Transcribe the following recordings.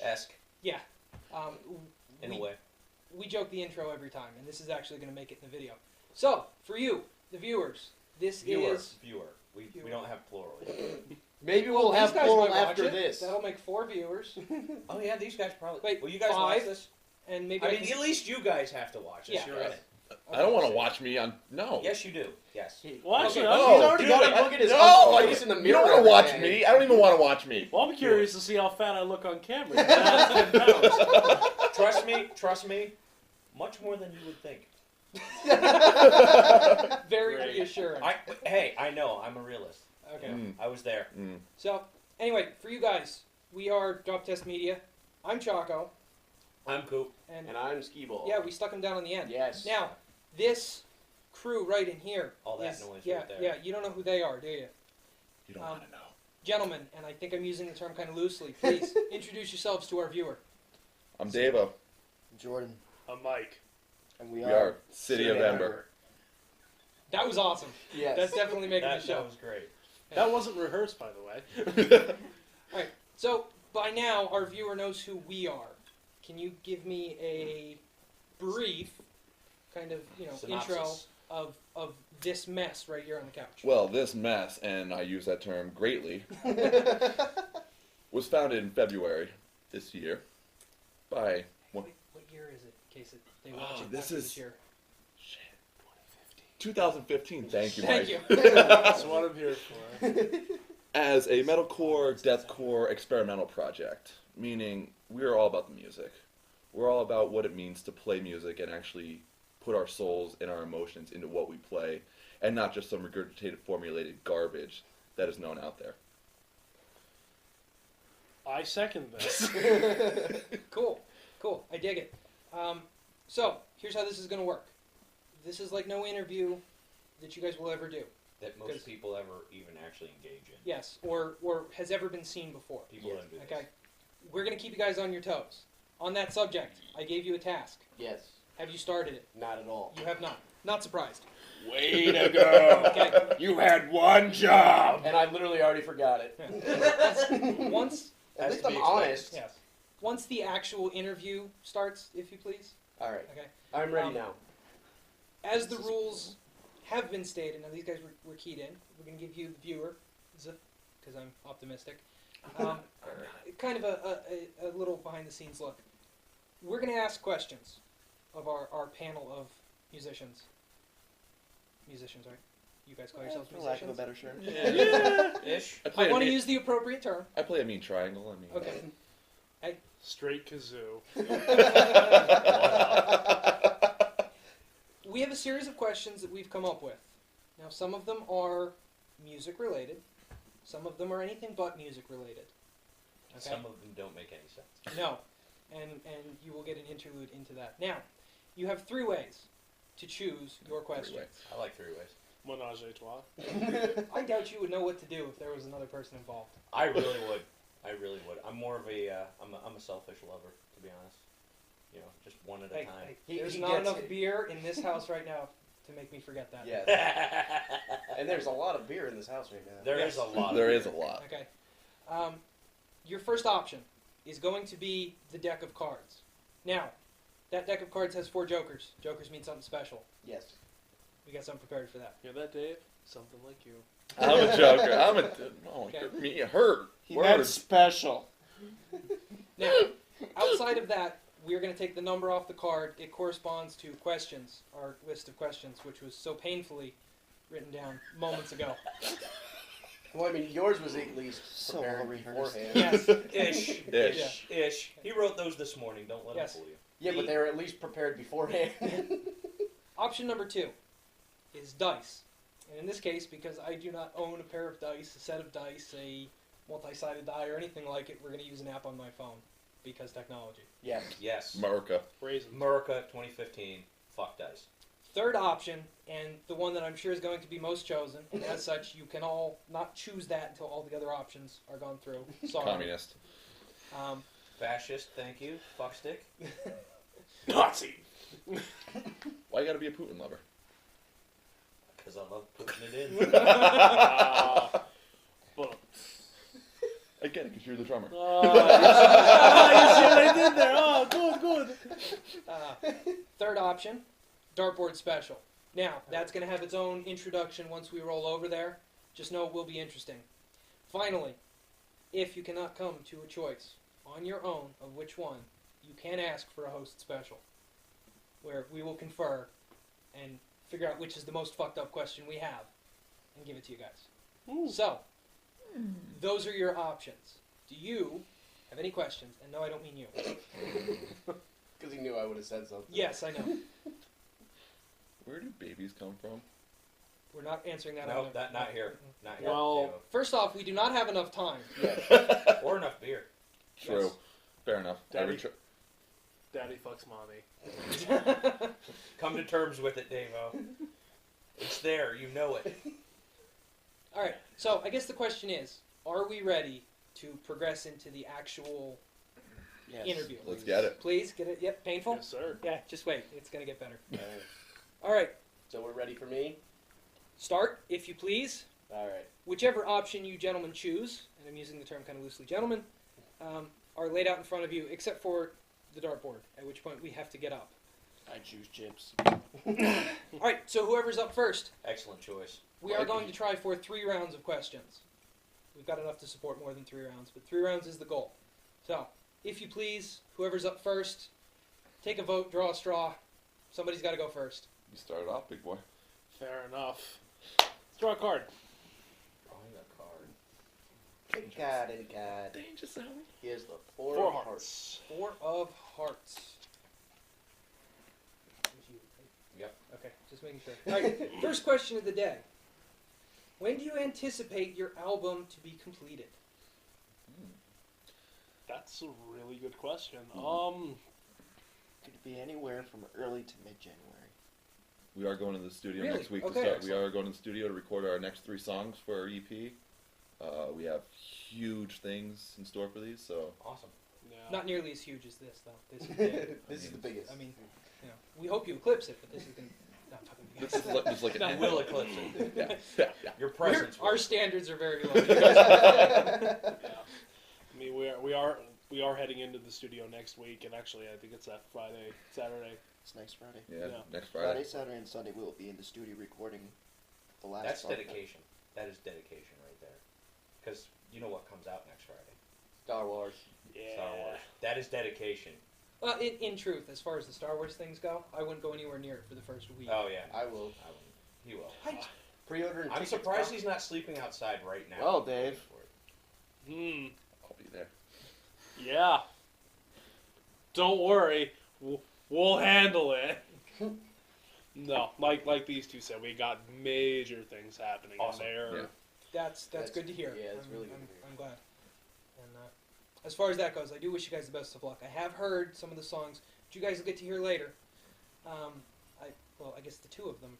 Esque. Yeah. In a way. We joke the intro every time, and this is actually going to make it in the video. So, for you, the viewers, this is... Viewer. We don't have plural yet. Maybe we'll have these guys plural might watch after it. this. That'll make 4 viewers. Oh yeah, these guys probably... Wait, will you guys 5? watch this? And maybe I mean, at least you guys have to watch this. Yeah. You're in it. I don't want to watch me on... No. Yes, you do. Yes. Well, actually, Okay. He's already got to look at his own face in the mirror. You don't want to watch me. I don't even want to watch me. well, I'm curious to see how fat I look on camera. That's 10 pounds. Trust me, much more than you would think. very Great. reassuring. Hey, I know. I'm a realist. Okay. Mm. I was there. Mm. So, anyway, for you guys, we are Drop Test Media. I'm Choco. I'm Coop. And I'm Ski-Ball. Yeah, we stuck him down on the end. Yes. Now, this crew right in here. All that is- noise yeah, right there. Yeah, you don't know who they are, do you? You don't want to know. Gentlemen, and I think I'm using the term kind of loosely, please introduce yourselves to our viewer. I'm Davo. Jordan. I'm Mike. And We are City of Ember. That was awesome. Yes. That's definitely making That the show. was great. That wasn't rehearsed, by the way. Alright, so by now our viewer knows who we are. Can you give me a brief kind of, intro Synopsis. of this mess right here on the couch? Well, this mess, and I use that term greatly, was founded in February this year by... What year is it, in case they watch it this after is- this year? 2015. Thank you, Mike. Thank you. That's what I'm here for. As a metalcore, deathcore experimental project, meaning we're all about the music. We're all about what it means to play music and actually put our souls and our emotions into what we play, and not just some regurgitated, formulated garbage that is known out there. I second this. Cool. I dig it. So, here's how this is going to work. This is like no interview that you guys will ever do. That most people ever even actually engage in. Yes, or has ever been seen before. People don't do this. Okay? We're going to keep you guys on your toes. On that subject, I gave you a task. Yes. Have you started it? Not at all. You have not. Not surprised. Way to go. Okay. You had one job. And I literally already forgot it. Once, At least to I'm be honest. yes. Once the actual interview starts, if you please. All right. Okay. I'm ready now. As the rules have been stated, now these guys were keyed in. We're going to give you the viewer, because I'm optimistic, kind of a little behind-the-scenes look. We're going to ask questions of our panel of musicians. Musicians, right? You guys call yourselves For lack of a musicians? better term. Ish. I want to use the appropriate term. I play a mean triangle. Okay. Straight kazoo. We have a series of questions that we've come up with. Now, some of them are music-related. Some of them are anything but music-related. Okay? Some of them don't make any sense. No. And you will get an interlude into that. Now, you have 3 ways to choose your question. I like 3 ways. Menage a trois. I doubt you would know what to do if there was another person involved. I really would. I'm more of a, I'm a selfish lover, to be honest. Just one at a time. There's He not gets enough it. beer in this house right now to make me forget that. Yes. And there's a lot of beer in this house right now. There is a lot. There is a lot. Okay. Your first option is going to be the deck of cards. Now, that deck of cards has 4 jokers. Jokers mean something special. Yes. We got something prepared for that. Hear that, Dave? Something like you. I'm a joker. Me hurt. He meant special. Now, outside of that, we're going to take the number off the card. It corresponds to questions, our list of questions, which was so painfully written down moments ago. Well, I mean, yours was at least prepared rehearsed. beforehand. Yes. Ish. He wrote those this morning. Don't let him fool you. Yeah, but they were at least prepared beforehand. Option number 2 is dice. And in this case, because I do not own a pair of dice, a set of dice, a multi-sided die, or anything like it, we're going to use an app on my phone. Because technology. Yes. Yes. America. America 2015. Fuck dice. Third option, and the one that I'm sure is going to be most chosen, and as such, you can all not choose that until all the other options are gone through. Sorry. Communist. Fascist, thank you. Fuckstick. Nazi! Why you gotta be a Putin lover? Because I love putting it in. But I get it, because you're the drummer. Oh, you see what I did there? Oh, good. Third option, dartboard special. Now, that's going to have its own introduction once we roll over there. Just know it will be interesting. Finally, if you cannot come to a choice on your own of which one, you can ask for a host special, where we will confer and figure out which is the most fucked up question we have and give it to you guys. Ooh. So, those are your options. Do you have any questions? And no, I don't mean you. Because he knew I would have said something. Yes, I know. Where do babies come from? We're not answering that. No, either. that not here. Not here. Well- First off, we do not have enough time. Or enough beer. True. Yes. Fair enough. Daddy. Daddy fucks mommy. Come to terms with it, Davo. It's there. You know it. All right. So I guess the question is, are we ready to progress into the actual Yes. interview? Let's get it. Please get it. Yep. Painful. Yes, sir. Yeah. Just wait. It's gonna get better. Alright. All right. So we're ready for me? Start, if you please. Alright. Whichever option you gentlemen choose, and I'm using the term kind of loosely, gentlemen, are laid out in front of you, except for the dartboard. At which point we have to get up. I choose chips. All right. So whoever's up first. Excellent choice. We are going to try for 3 rounds of questions. We've got enough to support more than 3 rounds, but 3 rounds is the goal. So, if you please, whoever's up first, take a vote, draw a straw. Somebody's got to go first. You started off, big boy. Fair enough. Let's draw a card. Drawing a card. Any card. Danger zone. Here's the four Four of hearts. 4 of hearts. There's you, right? Yep. Okay, just making sure. All right, first question of the day. When do you anticipate your album to be completed? That's a really good question. Could be anywhere from early to mid-January. We are going to the studio Really? next week Okay, to start. excellent. We are going to the studio to record our next 3 songs for our EP. We have huge things in store for these, so Awesome. Yeah. Not nearly as huge as this, though. This is big. This is the biggest. I mean, you know, we hope you eclipse it, but this is going to... No, I'm talking to you this guys. is like, this is like I an will eclipse it. yeah, yeah, yeah. Your presence. Our will. standards are very low. Yeah. I mean, we are heading into the studio next week, and actually, I think it's that Friday, Saturday. It's next Friday. Yeah, Yeah. next Friday, Friday. Saturday, and Sunday we'll be in the studio recording the last That's song. dedication. That is dedication right there. Because you know what comes out next Friday? Star Wars. Yeah. Star Wars. That is dedication. Well, in truth, as far as the Star Wars things go, I wouldn't go anywhere near it for the first week. Oh yeah. I will. He will. Pre-order and I'm tickets surprised now. he's not sleeping outside right now. Well, Dave. I'll be there. Yeah. Don't worry. We'll handle it. No, like these two said, we got major things happening Awesome. in there. Yeah. That's That's- good to hear. yeah, it's I'm, really good I'm, to hear. I'm glad. And as far as that goes, I do wish you guys the best of luck. I have heard some of the songs, which you guys will get to hear later. I guess the 2 of them,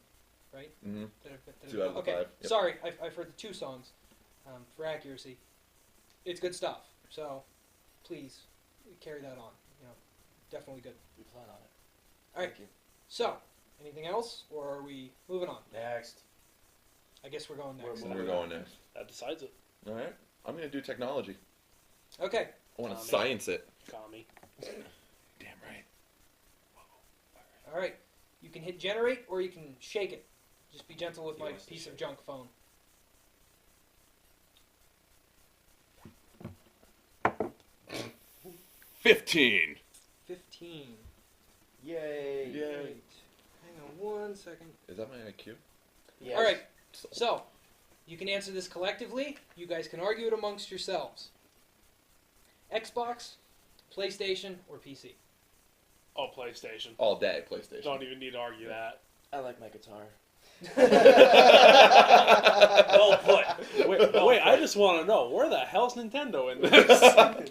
right? Mm-hmm. That 2 out of the okay. 5. Yep. Sorry, I've heard the 2 songs. For accuracy, it's good stuff. So, please carry that on. You know, definitely good. We plan on it. All right. Thank you. So, anything else, or are we moving on? Next. I guess we're going next. We're going next. That decides it. All right. I'm going to do technology. Okay. I want to Tommy. science it. Kami. Damn right. All right. You can hit generate, or you can shake it. Just be gentle with He my wants to piece of shake junk phone. $15. 15. Yay. Yay. Great. Hang on 1 second. Is that my IQ? Yes. All right. So, you can answer this collectively. You guys can argue it amongst yourselves. Xbox, PlayStation, or PC? Oh, PlayStation. All day PlayStation. Don't even need to argue that. I like my guitar. Well put. Wait, I just want to know, where the hell's Nintendo in this?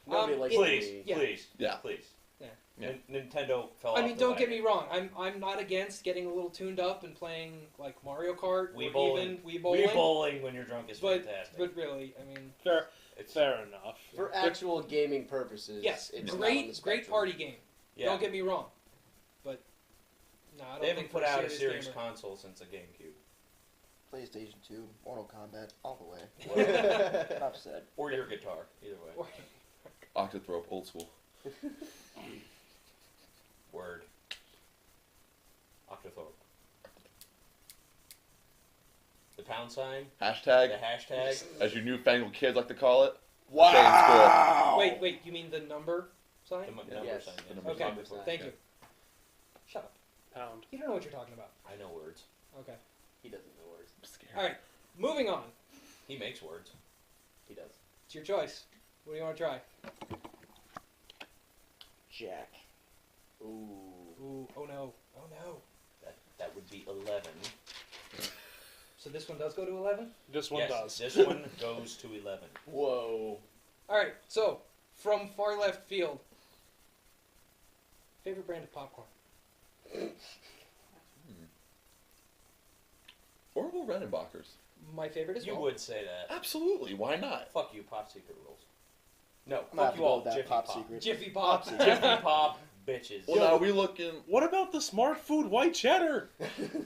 Nobody likes Please, me. Yeah. please, Yeah. please. Yeah. Yeah. Nintendo fell I off mean, the don't get wagon. me wrong. I'm not against getting a little tuned up and playing like Mario Kart Wii or bowling. even Wii bowling. Wii bowling when you're drunk is But fantastic. really, I mean, It's Fair enough. For actual gaming purposes, yes, it's not on the great spectrum. party game. yeah. Don't get me wrong. But no, I don't They haven't think put for out a serious series gamer. console since a GameCube. PlayStation 2, Mortal Kombat, all the way. Word. Enough said. Or your guitar, either way. Octothorpe, old school. Word. Octothorpe. The pound sign, Hashtag, the hashtag. as you newfangled kids like to call it. Wow. Wait, you mean the number sign? The number Yes. sign. The yes. number Okay, Number sign. thank you. Shut up. Pound. You don't know what you're talking about. I know words. Okay. He doesn't know words. I'm scared. All right, moving on. He makes words. He does. It's your choice. What do you want to try? Jack. Ooh. Ooh, oh no. That would be 11. So this one does go to 11? This one Yes, does. this one goes to 11. Whoa. All right, so from far left field, favorite brand of popcorn? Orville Redenbacher's. My favorite as You well. would say that. Absolutely. Why not? Fuck you, Pop Secret rules. No, I'm gonna have fuck to you go all, with that Jiffy Pop Pop. Secret. Jiffy Pop. Jiffy Pop, bitches. Well, now are we looking? What about the smart food white cheddar?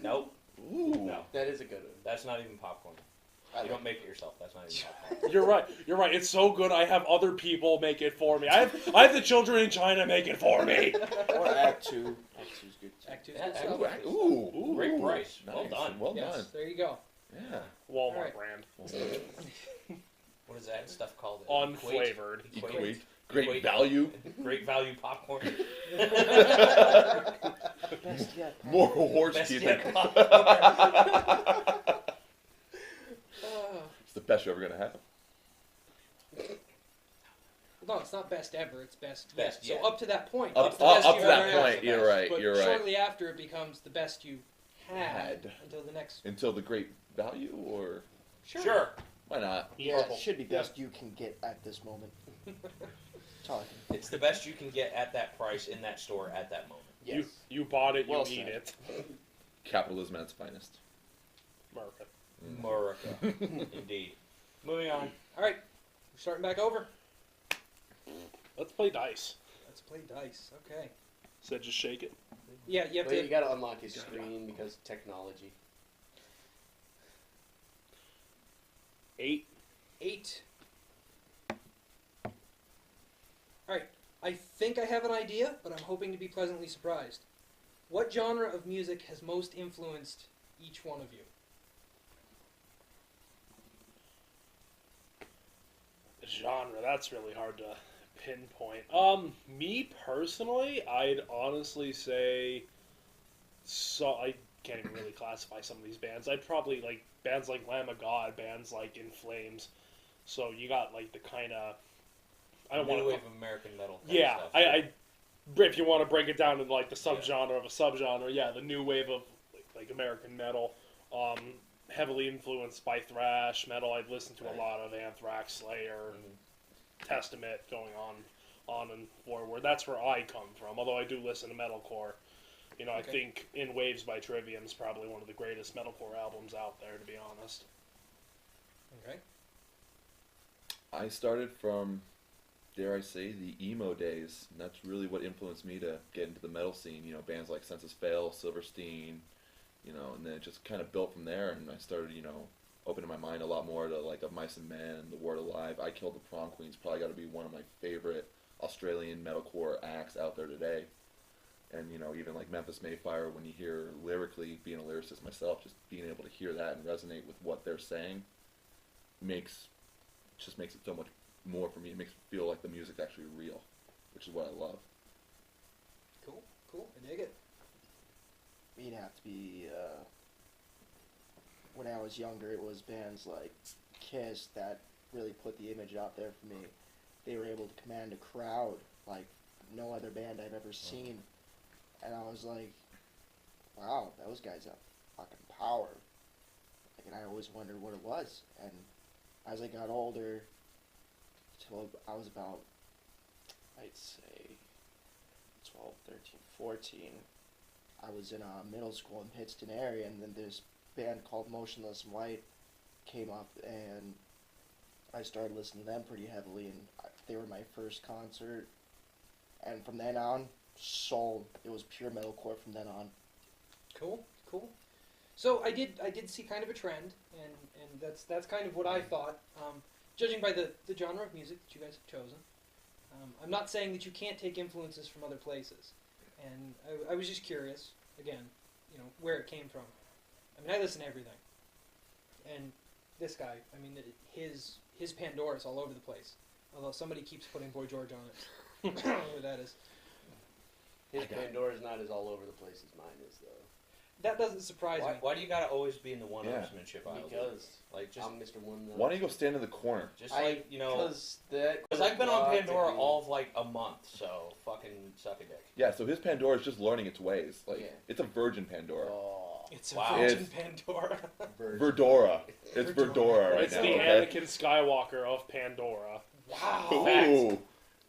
Nope, Ooh. no. That is a good one. That's not even popcorn. You don't make it yourself. That's not even popcorn. You're right. You're right. It's so good. I have other people make it for me. I have the children in China make it for me. Or Act 2. Act 2's good too. Act 2's Yeah, good Act stuff. Ooh, ooh, Great ooh. price. Well Nice. done. Well Yes, done. there you go. Yeah. Walmart Alright. brand. What is that stuff called? Unflavored. Equate. Great Equate. value. Great value popcorn. Best yet. More horse Best teeth. yet popcorn. It's the best you're ever gonna have. No, it's not best ever. It's best. Best yet. yet. So up to that point, Up, it's the best up you've to ever that had. point, you're right. But You're right. shortly after, it becomes the best you had Had. until the next. Until the great value, or Sure. why not? Yeah, Purple. it should be best you can get at this moment. Talking. It's the best you can get at that price in that store at that moment. Yes. You bought it. You Well need said. it. Capitalism at its finest. America. America. Indeed. Moving on. All right, we're starting back over. Let's play dice. Let's play dice. Okay. So just shake it. Yeah, you have Well, to. you gotta unlock his screen because technology. 8. 8. Alright, I think I have an idea, but I'm hoping to be pleasantly surprised. What genre of music has most influenced each one of you? Genre. That's really hard to pinpoint. Me personally, I'd honestly say. So I can't even really classify some of these bands. I'd probably like bands like Lamb of God, bands like In Flames. So you got like the kind of. I don't want New to. wave of American metal. kind Yeah, of stuff. I. If you want to break it down into like the subgenre of a subgenre, yeah, the new wave of like American metal, heavily influenced by thrash metal. I'd listen to a Right. lot of Anthrax, Slayer, Mhm. Testament, going on and forward. That's where I come from. Although I do listen to metalcore. You know, I Okay. think In Waves by Trivium is probably one of the greatest metalcore albums out there, to be honest. Okay. I started from, dare I say, the emo days, and that's really what influenced me to get into the metal scene. You know, bands like Census Fail, Silverstein, you know, and then it just kind of built from there. And I started, you know, opening my mind a lot more to like Of Mice and Men and The Word Alive. I Killed the Prom Queens, probably got to be one of my favorite Australian metalcore acts out there today. And you know, even like Memphis Mayfire, when you hear lyrically, being a lyricist myself, just being able to hear that and resonate with what they're saying, makes it so much more for me. It makes me feel like the music's actually real, which is what I love. Cool. Cool. I dig it. It'd have to be, when I was younger, it was bands like Kiss that really put the image out there for me. They were able to command a crowd like no other band I've ever seen. And I was like, wow, those guys have fucking power. Like, and I always wondered what it was. And as I got older, till I was about, I'd say, 12, 13, 14, I was in a middle school in Pittston area, and then this band called Motionless in White came up, and I started listening to them pretty heavily, and they were my first concert. And from then on, soul. It was pure metalcore from then on. Cool. Cool. So I did see kind of a trend, and that's kind of what I thought. Judging by the genre of music that you guys have chosen, I'm not saying that you can't take influences from other places, and I was just curious, again, where it came from. I mean, I listen to everything, and this guy, I mean, his Pandora's all over the place. Although somebody keeps putting Boy George on it. I don't know who that is. His Pandora's not as all over the place as mine is, though. That doesn't surprise me. Why do you gotta always be in the Yeah. one-upsmanship aisle? Because like just I'm Mr. One. Why don't you go stand in the corner? just like Because I've been on Pandora all of like a month, so fucking suck a dick. Yeah, so his Pandora is just learning its ways. Like Yeah. it's a virgin Pandora. Oh, It's a Wow. virgin Pandora. Verdora. It's Verdora right It's now. the okay? Anakin Skywalker of Pandora. Wow. Ooh.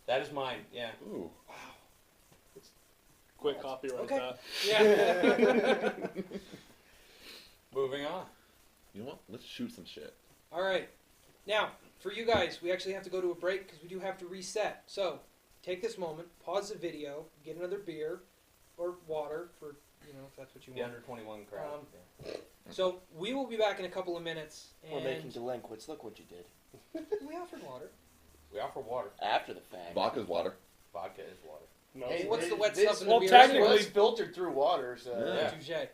That is mine. Yeah. Ooh. Quick copyright Okay. that. Yeah. Moving on. You know what? Let's shoot some shit. All right. Now, for you guys, we actually have to go to a break because we do have to reset. So, take this moment, pause the video, get another beer or water for, if that's what you The want. under 21 crowd. Um, So, we will be back in a couple of minutes. We're And making delinquents. Look what you did. we offered water. We offer water. After the fact. Vodka's water. Vodka is water. No. Hey, What's the wet this- stuff in well, the beer? technically- Well, it's filtered through water, so Yeah. Touche.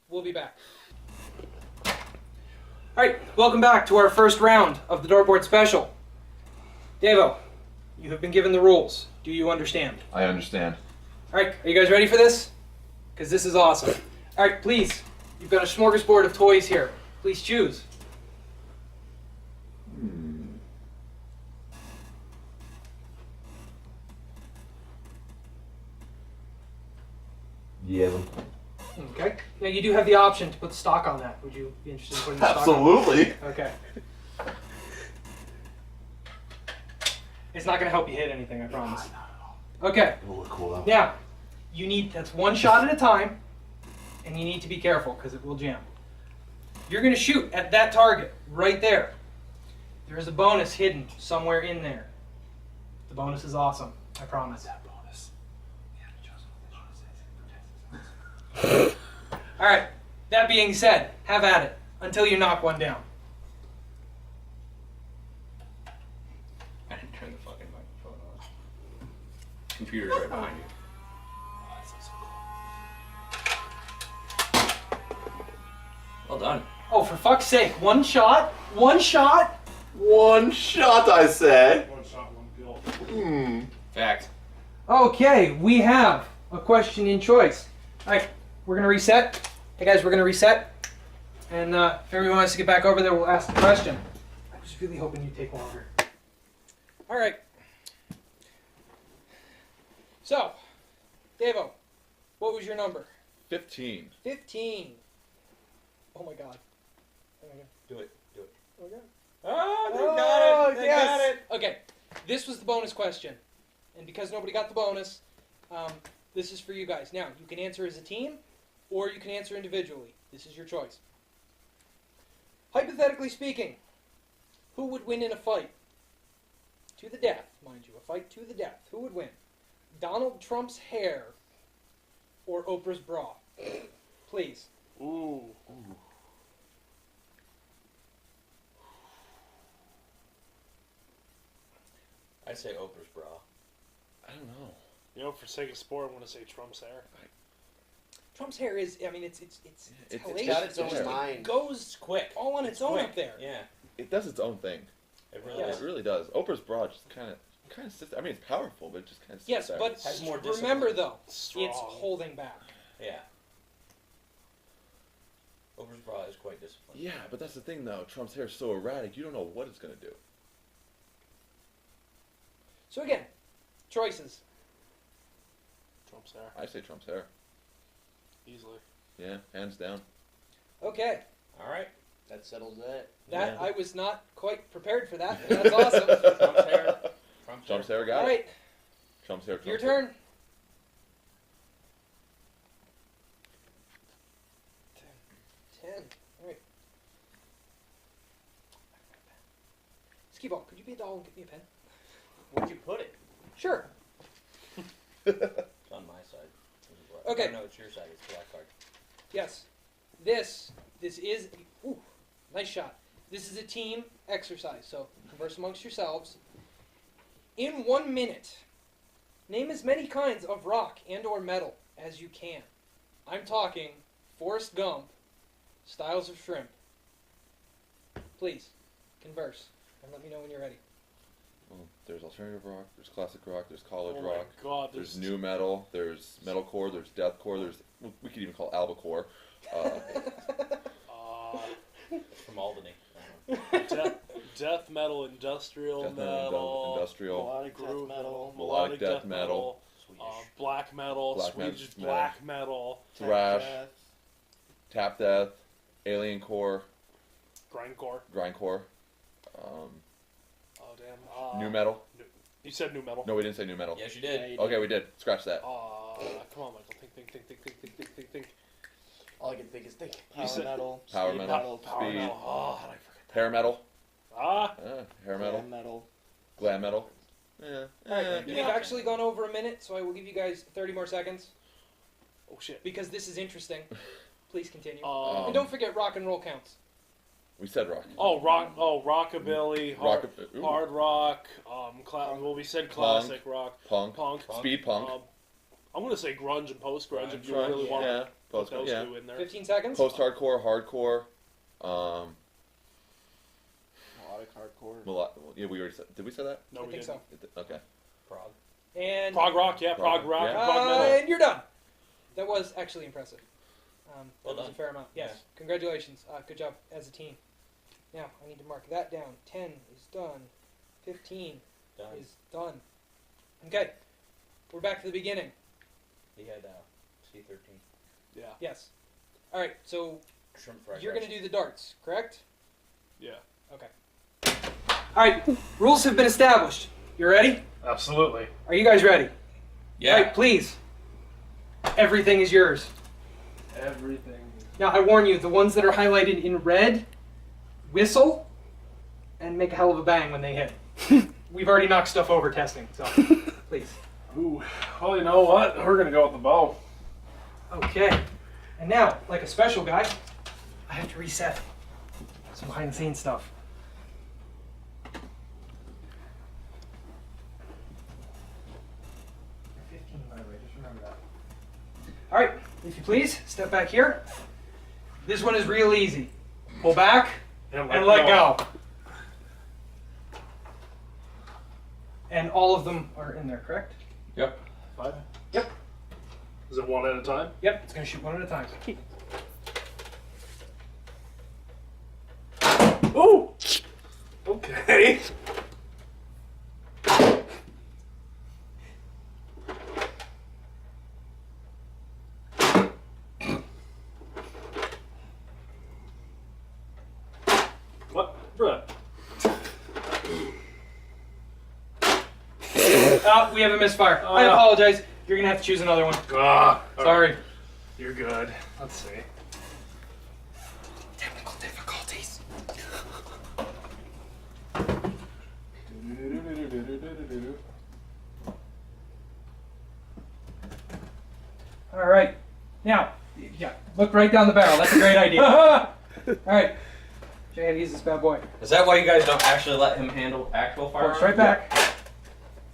We'll be back. All right, welcome back to our first round of the Dartboard Special. Devo, you have been given the rules. Do you understand? I understand. All right, are you guys ready for this? Because this is awesome. All right, please, you've got a smorgasbord of toys here. Please choose. Yeah. Okay. Now, you do have the option to put the stock on that. Would you be interested in putting the stock Absolutely. on? Okay. It's not going to help you hit anything, I promise. Okay. It'll look cool though. Now, that's one shot at a time, and you need to be careful because it will jam. You're going to shoot at that target right there. There is a bonus hidden somewhere in there. The bonus is awesome, I promise. That bonus. All right. That being said, have at it until you knock one down. I didn't turn the fucking microphone on. Computer's right behind you. Well done. Oh, for fuck's sake! One shot. One shot. One shot, I said. One shot, one kill. Fact. Okay, we have a question in choice. All right, we're gonna reset. Hey guys, we're gonna reset. And if everyone wants to get back over there, we'll ask the question. I was really hoping you'd take longer. All right. So, Devo, what was your number? 15. 15. Oh my god. Oh my god. Do it. Do it. Oh my god. Oh, they Oh, got it. They yes. got it. Okay, this was the bonus question. And because nobody got the bonus, this is for you guys. Now, you can answer as a team, or you can answer individually. This is your choice. Hypothetically speaking, who would win in a fight? To the death, mind you. A fight to the death. Who would win? Donald Trump's hair or Oprah's bra? Please. Ooh. I'd say Oprah's bra. I don't know. For sake of sport, I'm going to say Trump's hair. Trump's hair is, I mean, it's It's hellacious. got its own It mind. goes It's quick. all on its own Quick. up there. Yeah. It does its own thing. It really Yes. is. It really does. Oprah's bra just kind of sits. I mean, it's powerful, but it just kind of sits Yes, there. but Has more remember discipline. though, Strong. it's holding back. Yeah. Oprah's bra is quite disciplined. Yeah, but that's the thing though. Trump's hair is so erratic. You don't know what it's gonna do. So again, choices. Trump's hair. I say Trump's hair. Easily. Yeah, hands down. Okay, All right. that settles that. that Yeah. I was not quite prepared for that. But that's awesome. Trump's hair. Trump's Trump's hair. hair got All it. right, Trump's hair. your Trump's hair. turn. 10. All right. Skee-Ball, could you be a doll and get me a pen? Where'd you put it? Sure. It's on my side. This is black. Okay. Oh, no, it's your side. It's black card. Yes. this is, ooh, nice shot. This is a team exercise, so converse amongst yourselves. In 1 minute, name as many kinds of rock and or metal as you can. I'm talking Forrest Gump, styles of shrimp. Please, converse, and let me know when you're ready. Well, there's alternative rock, there's classic rock, there's college Oh rock, my god, there's new metal, there's metalcore, there's deathcore, there's we could even call it albacore. From Albany. Death metal, industrial Death metal, industrial, Melodic death groove metal. melodic death death metal, Swedish. black metal, Black Swedish metal, black metal, thrash, Death. tap death, alien core, grindcore. grindcore, Oh damn. new metal. You said new metal. No, we didn't say new metal. Yes, you did. Okay, we did. Scratch that. Come on, Michael. Think. All I can think is think. Power said- metal. Power speed metal. Power Speed. metal. Oh, how did I forget Hair metal. that? Hair metal. Glam metal. Glam metal. Alright, we've actually gone over a minute, so I will give you guys 30 more seconds. Oh shit. Because this is interesting. Please continue. Um, And don't forget rock and roll counts. We said rock. Rockabilly, Ooh. hard rock, well, we said classic rock, Punk. punk, Speed punk. I'm gonna say grunge and post grunge if you Grunge, really want yeah. to put Post those yeah. two in there. 15 seconds. Post-hardcore, hardcore. Melodic hardcore. Yeah, we already said. Did we say that? No, I we think didn't. so. Okay. Prague. And Prog rock, yeah, prog Prog, rock, yeah. prog metal. and you're done. That was actually impressive. Well That was a done. fair amount. Yes. Yeah. Congratulations. Good job as a team. Now, I need to mark that down. 10 is done. 15 Done. is done. Okay. We're back to the beginning. He had C13. Yeah, Yes. All right. So Shrimp fried you're going rice. to do the darts, correct? yeah, All right. Rules have been established. You ready? absolutely. Are you guys ready? Yeah. All right, please. Everything is yours. Everything. Now, I warn you, the ones that are highlighted in red, whistle, and make a hell of a bang when they hit. We've already knocked stuff over testing, so please. Ooh, well, you know what? We're gonna go with the bow. Okay. And now, like a special guy, I have to reset some behind the scenes stuff. You're 15, by the way, just remember that. All right, if you please, step back here. This one is real easy. Pull back and let go. And all of them are in there, correct? Yep. Five? Yep. Is it one at a time? Yep, it's gonna shoot one at a time. Ooh! Okay. What? Bruh. We have a misfire. I apologize. You're gonna have to choose another one. Sorry. You're good. Let's see. Technical difficulties. All right. Now, yeah, look right down the barrel. That's a great idea. All right. Jay had to use this bad boy. Is that why you guys don't actually let him handle actual firearms? Force right back.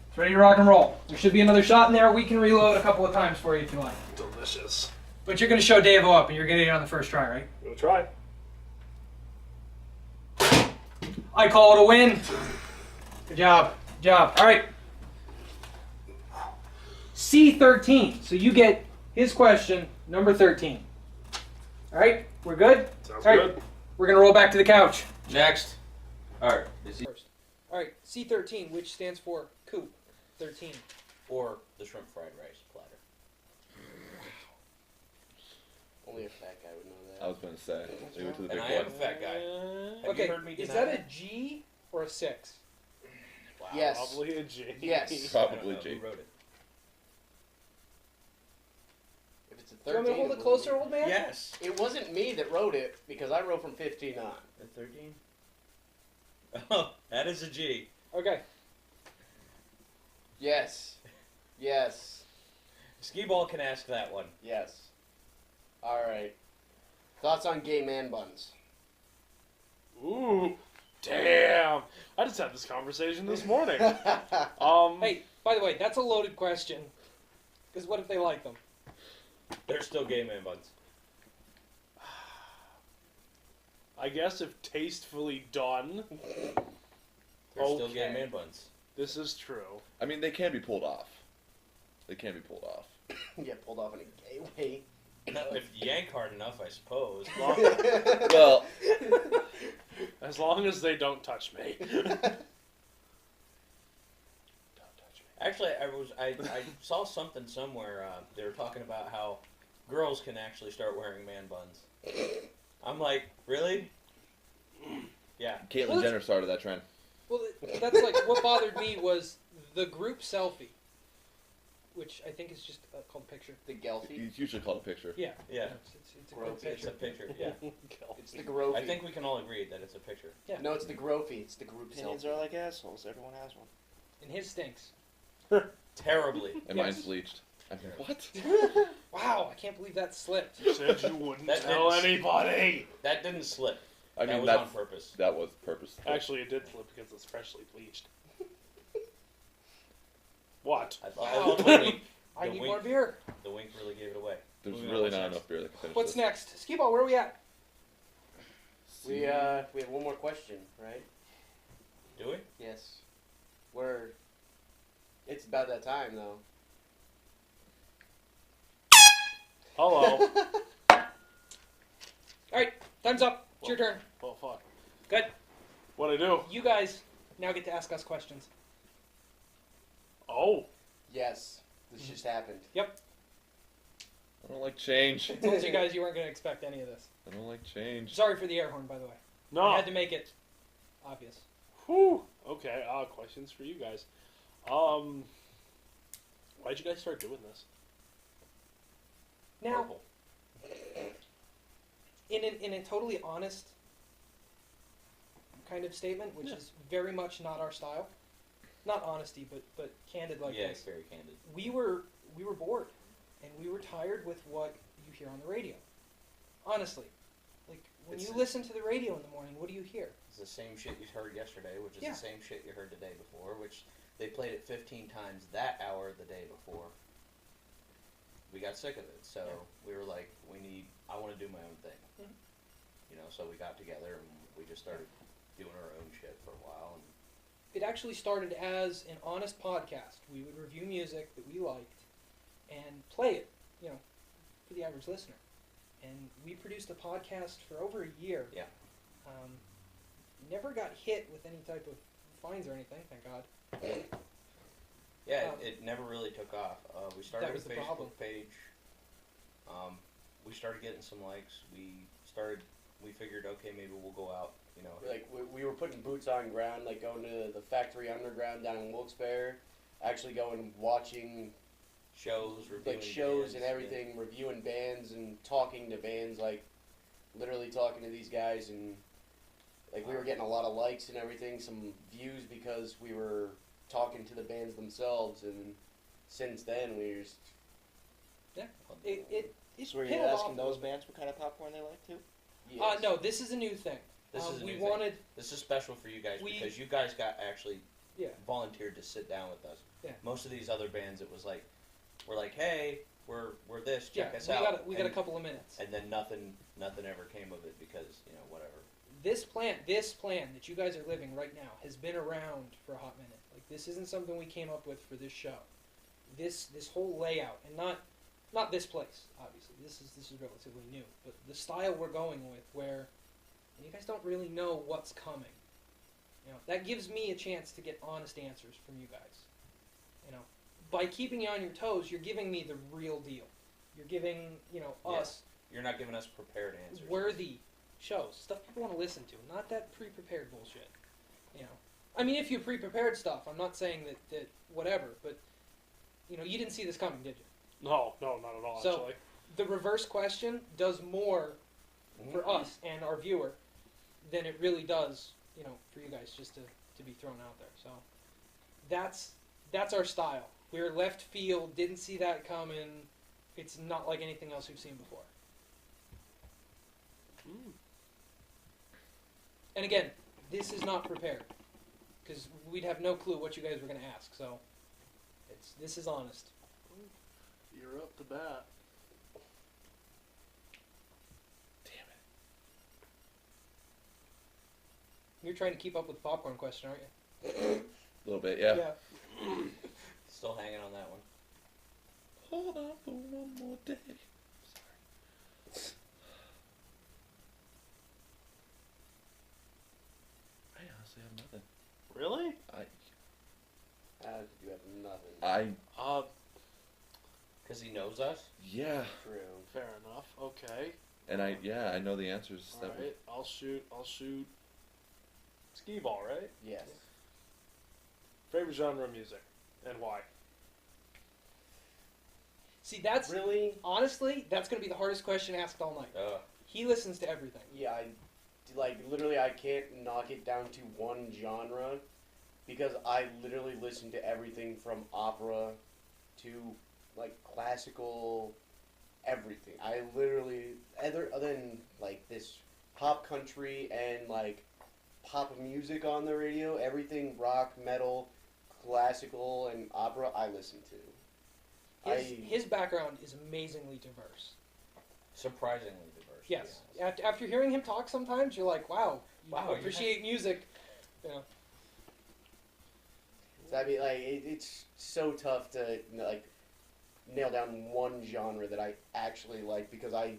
It's ready to rock and roll. There should be another shot in there. We can reload a couple of times for you if you like. Delicious. But you're going to show Davo up, and you're getting it on the first try, right? We'll try. I call it a win. Good job. Good job. All right. C13. So you get his question, number 13. All right? We're good? Sounds All right. good. We're going to roll back to the couch. Next. Alright. First. All right. C13, which stands for Coop 13. Or the shrimp fried rice platter. Only a fat guy would know I that. was gonna say. Leave it to the And big I am a boy. fat guy. Have Okay. you heard me Is deny that a G or a 6? Wow. Yes. Probably a G. Yes. I Probably don't know G. who wrote it. If it's a Do you want 13, me to hold it will closer, be- old man? Yes. It wasn't me that wrote it because I wrote from 15 on. A 13? Oh, that is a G. Okay. Yes. Yes. Skee Ball can ask that one. Yes. All right. Thoughts on gay man buns? Ooh, damn! I just had this conversation this morning. Hey, by the way, that's a loaded question. Because what if they like them? They're still gay man buns. I guess if tastefully done, They're still Okay. gay man buns. this is true. I mean, they can be pulled off. They can be pulled off. Get pulled off in a gay way. No, if you yank hard enough, I suppose. Well, As long as they don't touch me. Don't touch me. Actually, I saw something somewhere. They were talking about how girls can actually start wearing man buns. I'm like, really? Yeah. Caitlyn Jenner started that trend. Well, that's like, what bothered me was the group selfie. Which I think is just called a picture. The Gelfie. It's usually called a picture. Yeah. Yeah. It's a Gross. good It's a picture. picture. Yeah. It's the Grophy. I think we can all agree that it's a picture. Yeah. No, it's the Grophy. It's the group Opinions selfie. are like assholes. Everyone has one. And his stinks. Terribly. And Yes. mine's bleached. I mean, what? Wow, I can't believe that slipped. You said you wouldn't That tell didn't- anybody. That didn't slip. I That mean, was that's, on purpose. that was purposeful. Actually, it did flip because it's freshly bleached. What? I thought Wow. the wink, I The need wink. more beer. the wink really gave it away. There's Moving on, really what's not next? enough beer that can finish What's this. next? Skee-Ball, where are we at? We have one more question, right? Do we? Yes. It's about that time though. Hello. Alright, time's up. It's your turn. Oh, fuck. Good. What'd I do? You guys now get to ask us questions. Oh. Yes. This just happened. I don't like change. I told you guys you weren't going to expect any of this. I don't like change. Sorry for the air horn, by the way. I No. had to make it obvious. Whew. Okay, questions for you guys. Why'd you guys start doing this? Now, Purple. in a totally honest kind of statement, which Yeah. is very much not our style. Not honesty, but candid like Yeah, this. it's very candid. We were bored, and we were tired with what you hear on the radio. Honestly, like when It's- you listen to the radio in the morning, what do you hear? It's the same shit you heard yesterday, which is Yeah. the same shit you heard the day before, which they played it 15 times that hour the day before. We got sick of it, so we were like, I want to do my own thing. Mhm. You know, so we got together and we just started doing our own shit for a while. And It actually started as an honest podcast. We would review music that we liked and play it, for the average listener. And we produced a podcast for over a year. Yeah. Never got hit with any type of fines or anything, thank God. yeah, Um, it never really took off. We started that was a the Facebook problem. page. We started getting some likes. We figured, okay, maybe we'll go out, Like we were putting boots on ground, like going to the factory underground down in Wilkes-Barre, actually going and watching shows, reviewing like shows bands, and everything, reviewing bands and talking to bands, like literally talking to these guys, and like we were getting a lot of likes and everything, some views because we were talking to the bands themselves, and since then we just It So were you piddled off asking a those little bit. bands what kind of popcorn they like too? yes. No, this is a new thing. This is a we new thing. wanted, This is special for you guys We- because you guys got actually yeah, volunteered to sit down with us. Yeah. Most of these other bands, it was like, we're like, hey, we're this, yeah. check us we out. got a and, couple of minutes. and then nothing ever came of it because whatever. This plan that you guys are living right now has been around for a hot minute. Like this isn't something we came up with for this show. This whole layout, and not this place, obviously. This is relatively new, but the style we're going with, where you guys don't really know what's coming. That gives me a chance to get honest answers from you guys. By keeping you on your toes, you're giving me the real deal. You're giving us You're not giving us prepared answers. worthy shows, stuff people want to listen to, not that pre-prepared bullshit. I mean, if you pre-prepared stuff, I'm not saying that whatever, but you didn't see this coming, did you? No, not at all, So- actually. The reverse question does more Mhm. for us and our viewer than it really does, for you guys just to be thrown out there. So that's our style. We're left field, didn't see that coming. It's not like anything else we've seen before. And again, this is not prepared because we'd have no clue what you guys were going to ask. So this is honest. You're up to bat. You're trying to keep up with the popcorn question, aren't you? A little bit, yeah. Still hanging on that one. Hold on for one more day. Sorry. I honestly have nothing. Really? You have nothing. Because he knows us? Yeah. True. Fair enough. Okay. And I know the answers. All right. I'll shoot. Skee ball, right? Yes. Favorite genre of music and why? See, that's Really? honestly, that's going to be the hardest question asked all night. He listens to everything. Yeah, literally I can't knock it down to one genre because I literally listen to everything from opera to like classical, everything. I literally other than like this pop country and like pop music on the radio, everything rock, metal, classical, and opera I listen to. His background is amazingly diverse. Surprisingly diverse. Yes. After hearing him talk sometimes, you're like, wow, you Wow, appreciate music. You know. So I mean, like it's so tough to like nail down one genre that I actually like because I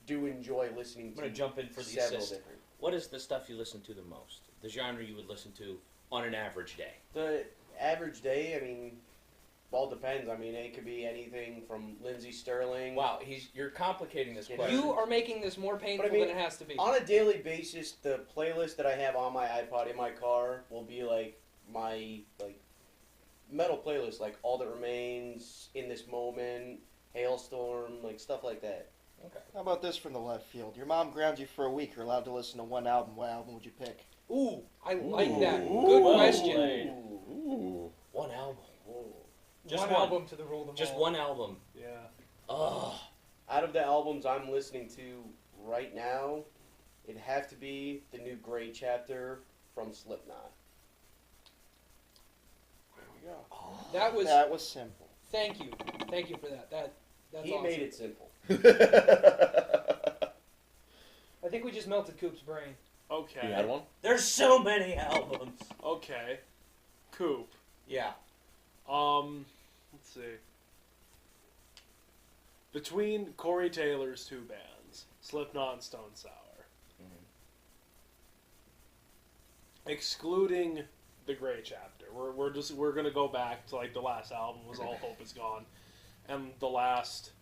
do enjoy listening I'm to going to jump in for the several assist. different. What is the stuff you listen to the most? The genre you would listen to on an average day? The average day, I mean, all depends. I mean, it could be anything from Lindsey Sterling. Wow, you're complicating this question. You are making this more painful But I mean, than it has to be. On a daily basis, the playlist that I have on my iPod in my car will be like my metal playlist, like All That Remains, In This Moment, Hailstorm, like stuff like that. Okay. How about this from the left field? Your mom grounds you for a week. You're allowed to listen to one album. What album would you pick? Ooh, I like that. Ooh. Good Well question. played. Ooh. One album. Whoa. Just one one. album to the rule them Just all. one album. Yeah. Ugh. Out of the albums I'm listening to right now, it'd have to be the new Gray Chapter from Slipknot. There we go. That was simple. Thank you for that. That's He awesome. made it simple. I think we just melted Coop's brain. Okay. You had one? There's so many albums. Okay. Coop. Yeah. Let's see. Between Corey Taylor's two bands, Slipknot and Stone Sour, excluding the Gray Chapter, we're gonna go back to like the last album was All Hope Is Gone, and the last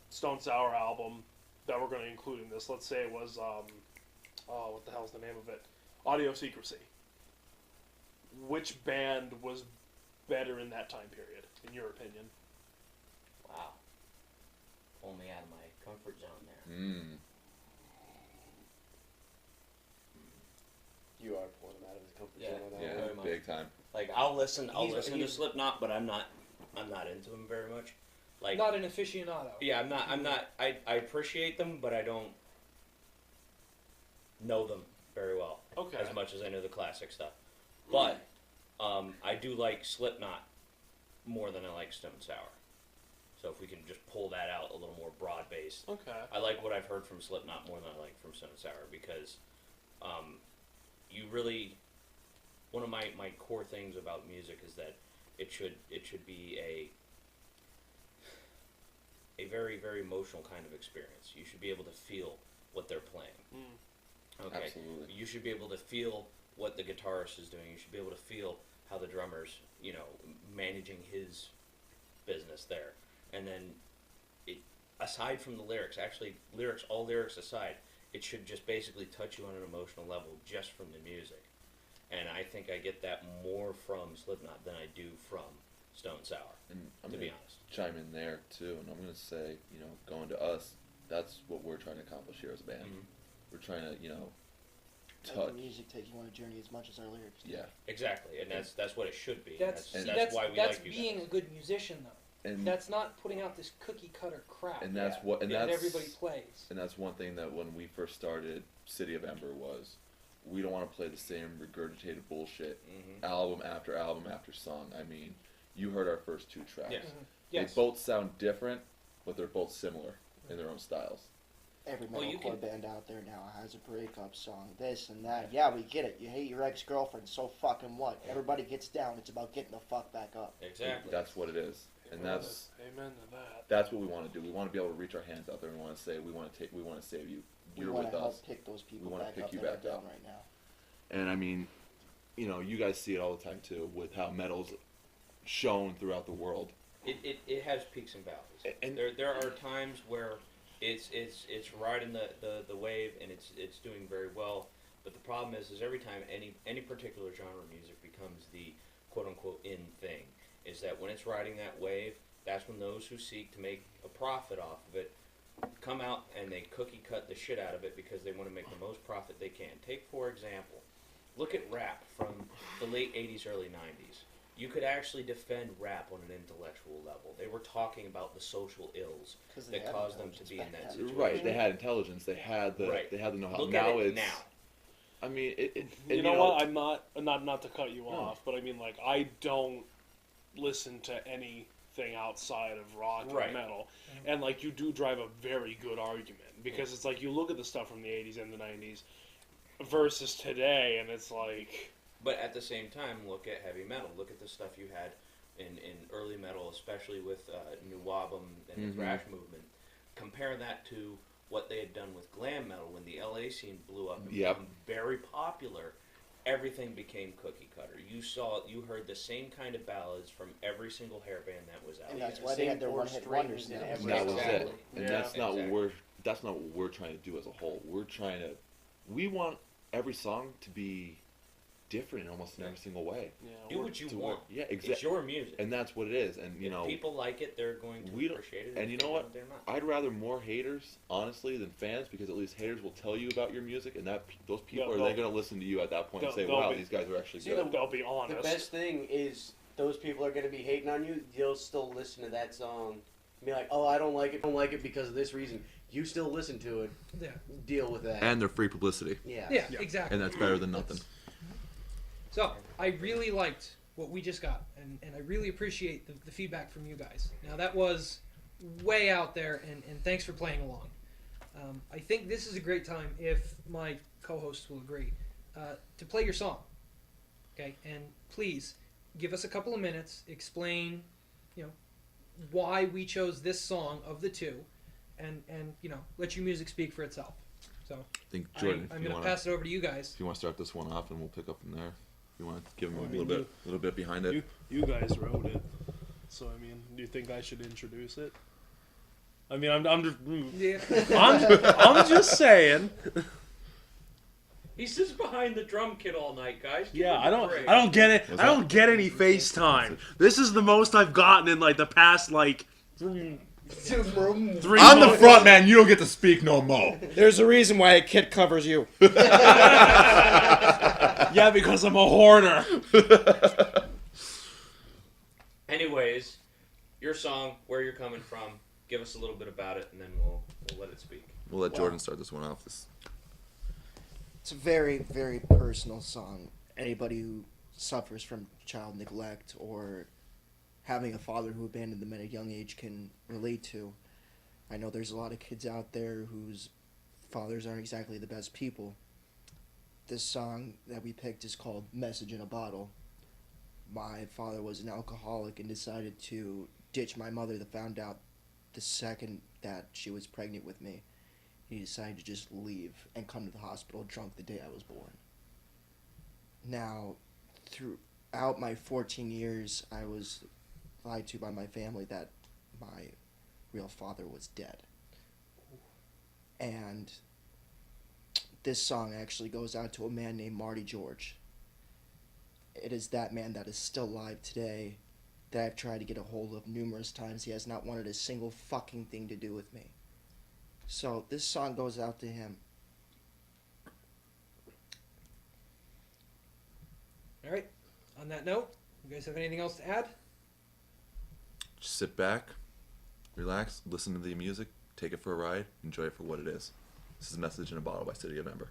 Stone Sour album that we're gonna include in this. Let's say it was what the hell's the name of it? Audio Secrecy. Which band was better in that time period, in your opinion? Wow. Pull me out of my comfort zone there. You are pulling him out of his comfort Yeah. zone on that Yeah, one. Very much. big time. Like I'll listen to he's- Slipknot, but I'm not into them very much. Like Not an aficionado. yeah, I'm not I appreciate them, but I don't know them very well. Okay. As much as I know the classic stuff. But I do like Slipknot more than I like Stone Sour. So if we can just pull that out a little more broad based. Okay. I like what I've heard from Slipknot more than I like from Stone Sour because you really one of my core things about music is that it should be a very, very emotional kind of experience. You should be able to feel what they're playing. Okay. Absolutely. You should be able to feel what the guitarist is doing. You should be able to feel how the drummer's, managing his business there. And then, aside from the lyrics, all lyrics aside, it should just basically touch you on an emotional level just from the music. And I think I get that more from Slipknot than I do from Stone Sour, And I'm to be gonna honest. chime in there too, and I'm gonna say, going to us, that's what we're trying to accomplish here as a band. Mhm. We're trying to, Let touch. the music take you on a journey as much as our lyrics do. Yeah, Exactly, and that's what it should be. That's That's why we that's like you being guys. a good musician, though. and that's not putting out this cookie cutter crap. and that's Yeah. what and that that's everybody plays. and that's one thing that when we first started City of Ember was we don't want to play the same regurgitated bullshit Mm-hmm. album after song. I mean, you heard our first 2 tracks. Yes. Yes. They both sound different, but they're both similar in their own styles. Every Well, you metalcore can- band out there now has a breakup song, this and that. Yeah, we get it. You hate your ex-girlfriend, so fucking what? Everybody gets down. It's about getting the fuck back up. Exactly. That's what it is, and that's Amen to that. that's what we want to do. We want to be able to reach our hands out there. We want to say we want to save you. We You're want with to help us. pick those people We wanna back pick up you that are back down up. right now. And I mean, you guys see it all the time too with how metal's shown throughout the world. It has peaks and valleys. And There are times where it's riding the wave and it's doing very well. But the problem is every time any particular genre of music becomes the quote unquote in thing, is that when it's riding that wave, that's when those who seek to make a profit off of it come out and they cookie cut the shit out of it because they want to make the most profit they can. Take for example, look at rap from the late 80s, early 90s. You could actually defend rap on an intellectual level. They were talking about the social ills 'Cause they that had caused them to intelligence be in back that then. situation. right, they had intelligence. They had the Right. they had the know-how. Look Now at it it's now. I mean, and You know what? I'm not to cut you No. off, but I mean, like, I don't listen to anything outside of rock Right. and metal, and like, you do drive a very good argument because it's like you look at the stuff from the '80s and the '90s versus today, and it's like, But at the same time, look at heavy metal. Look at the stuff you had in early metal, especially with New Wabum and the Mhm. thrash movement. Compare that to what they had done with glam metal when the LA scene blew up and Yep. became very popular. Everything became cookie cutter. You heard the same kind of ballads from every single hair band that was out. And there. that's why they had their one-hit wonders now. And that was it. Exactly. And Yeah. that's not Exactly. that's not what we're trying to do as a whole. We want every song to be different in almost in every single way. you know, Do what you To want. yeah, It's exactly. your music. And that's what it is. And if people like it, they're going to we don't- appreciate it. and If you they know what? don't, they're not. I'd rather more haters, honestly, than fans, because at least haters will tell you about your music, and those people Yeah, are then going to listen to you at that point and say, they'll "Wow, be- these guys are actually see, good." they'll be The honest. best thing is those people are going to be hating on you. You'll still listen to that song. Be like, oh, I don't like it. I don't like it because of this reason. You still listen to it. Yeah. Deal with that. And they're free publicity, Yeah, Yeah. exactly. and that's better than nothing. So, I really liked what we just got, and I really appreciate the feedback from you guys. Now, that was way out there, and thanks for playing along. I think this is a great time, if my co-hosts will agree, to play your song. Okay? And please, give us a couple of minutes, explain, why we chose this song of the two, and let your music speak for itself. So, I think Jordan, I'm going to pass it over to you guys. if you want to start this one off, and we'll pick up from there. If you want to give them I mean, a little bit behind it. You guys wrote it, so I mean, do you think I should introduce it? I mean, I'm just Yeah. I'm just saying. He sits behind the drum kit all night, guys. Give Yeah, him I a break. don't get it. What's I don't get any FaceTime. This is the most I've gotten in like the past like 3 I'm the months. front man. You don't get to speak no more. There's a reason why a kid covers you. Yeah, because I'm a hoarder. Anyways, your song, where you're coming from, give us a little bit about it, and then we'll let it speak. We'll let Jordan start this one off. It's a very, very personal song. Anybody who suffers from child neglect or having a father who abandoned them at a young age can relate to. I know there's a lot of kids out there whose fathers aren't exactly the best people. This song that we picked is called Message in a Bottle. My father was an alcoholic and decided to ditch my mother that found out the second that she was pregnant with me. He decided to just leave and come to the hospital drunk the day I was born. Now, throughout my 14 years, I was lied to by my family that my real father was dead. And this song actually goes out to a man named Marty George. It is that man that is still alive today that I've tried to get a hold of numerous times. He has not wanted a single fucking thing to do with me. So this song goes out to him. All right. On that note, you guys have anything else to add? Just sit back, relax, listen to the music, take it for a ride, enjoy it for what it is. This is a message in a bottle by City of Ember.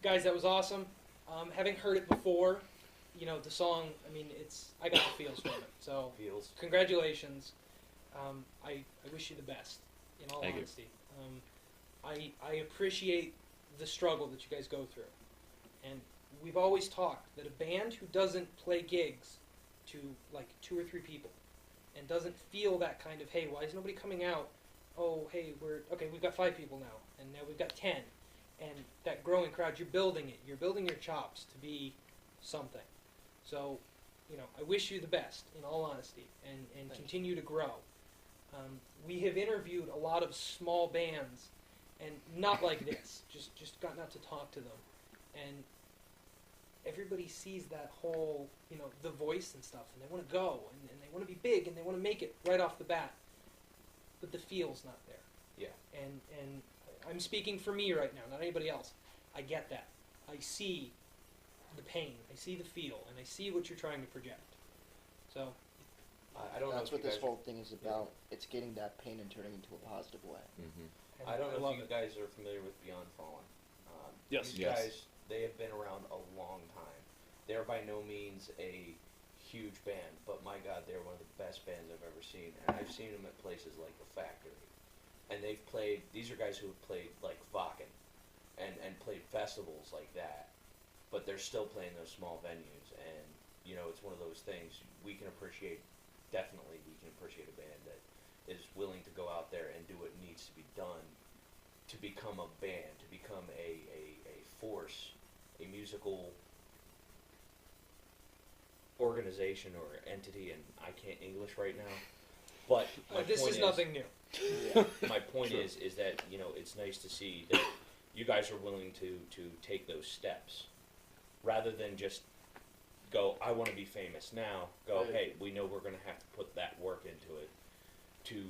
Guys, that was awesome. Having heard it before, the song, I got the feels from it. So, Feels. congratulations. I wish you the best, in all Thank you. honesty. I appreciate the struggle that you guys go through. And we've always talked that a band who doesn't play gigs to, like, 2 or 3 people and doesn't feel that kind of, hey, why is nobody coming out? Oh, hey, we've got 5 people now, and now we've got 10. And that growing crowd, you're building it. You're building your chops to be something. So, I wish you the best, in all honesty, and continue to grow. We have interviewed a lot of small bands, and not like this, just gotten out to talk to them. And everybody sees that whole, the voice and stuff, and they want to go, and they want to be big, and they want to make it right off the bat. But the feel's not there. Yeah. And I'm speaking for me right now, not anybody else. I get that. I see the pain, I see the feel, and I see what you're trying to project. So, I don't know. That's if what you this guys whole thing is about. It's getting that pain and turning into a positive way. Mm-hmm. I don't know love if you it. guys are familiar with Beyond Fallen. Yes. These Yes. guys, they have been around a long time. They're by no means a huge band, but my God, they're one of the best bands I've ever seen. And I've seen them at places like the Factory. And they've played, these are guys who have played like Wacken and played festivals like that. But they're still playing those small venues. And, you know, it's one of those things we can appreciate, definitely we can appreciate a band that is willing to go out there and do what needs to be done to become a band, to become a force, a musical organization or entity, and I can't English right now. But my This point is nothing new. Yeah. My point Sure. is that, you know, it's nice to see that you guys are willing to take those steps rather than just go, I want to be famous now. Go, Right. hey, we know we're going to have to put that work into it to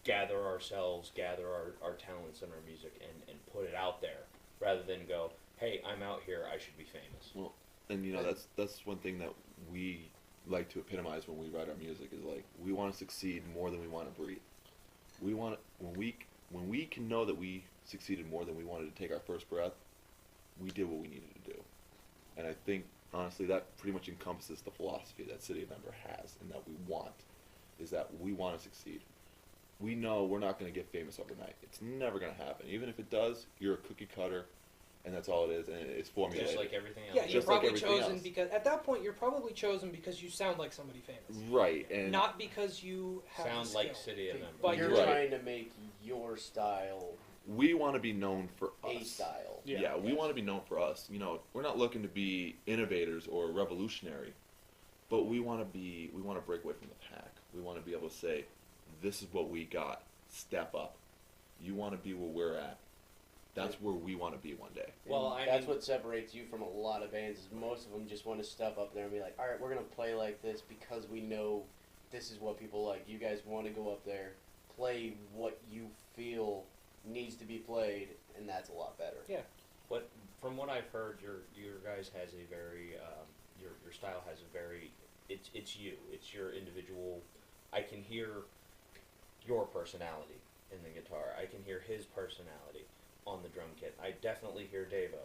gather ourselves, gather our talents and our music and put it out there rather than go, hey, I'm out here, I should be famous. And you know, that's one thing that we like to epitomize when we write our music is like we want to succeed more than we want to breathe. We want when we can know that we succeeded more than we wanted to take our first breath, we did what we needed to do. And I think honestly that pretty much encompasses the philosophy that City of Ember has and that we want, is that we want to succeed. We know we're not going to get famous overnight. It's never going to happen. Even if it does, you're a cookie cutter, and that's all it is, and it's formulated. Just like everything else. Yeah, you're Just like probably everything chosen else. because at that point you're probably chosen because you sound like somebody famous, Right, and not because you have Sounds the like skill. City of Ember. But You're Right. trying to make your style we want to be known for a us. style. Yeah. We want to be known for us. You know, we're not looking to be innovators or revolutionary, but we want to break away from the pack. We want to be able to say, this is what we got. Step up. You want to be where we're at. That's where we want to be one day. Well, And I that's mean- what separates you from a lot of bands. Is most of them just want to step up there and be like, all right, we're gonna play like this because we know this is what people like. You guys want to go up there, play what you feel needs to be played, and that's a lot better. Yeah. From what I've heard, your guys has a very your style has a very it's you. It's your individual. I can hear your personality in the guitar. I can hear his personality on the drum kit. I definitely hear Davo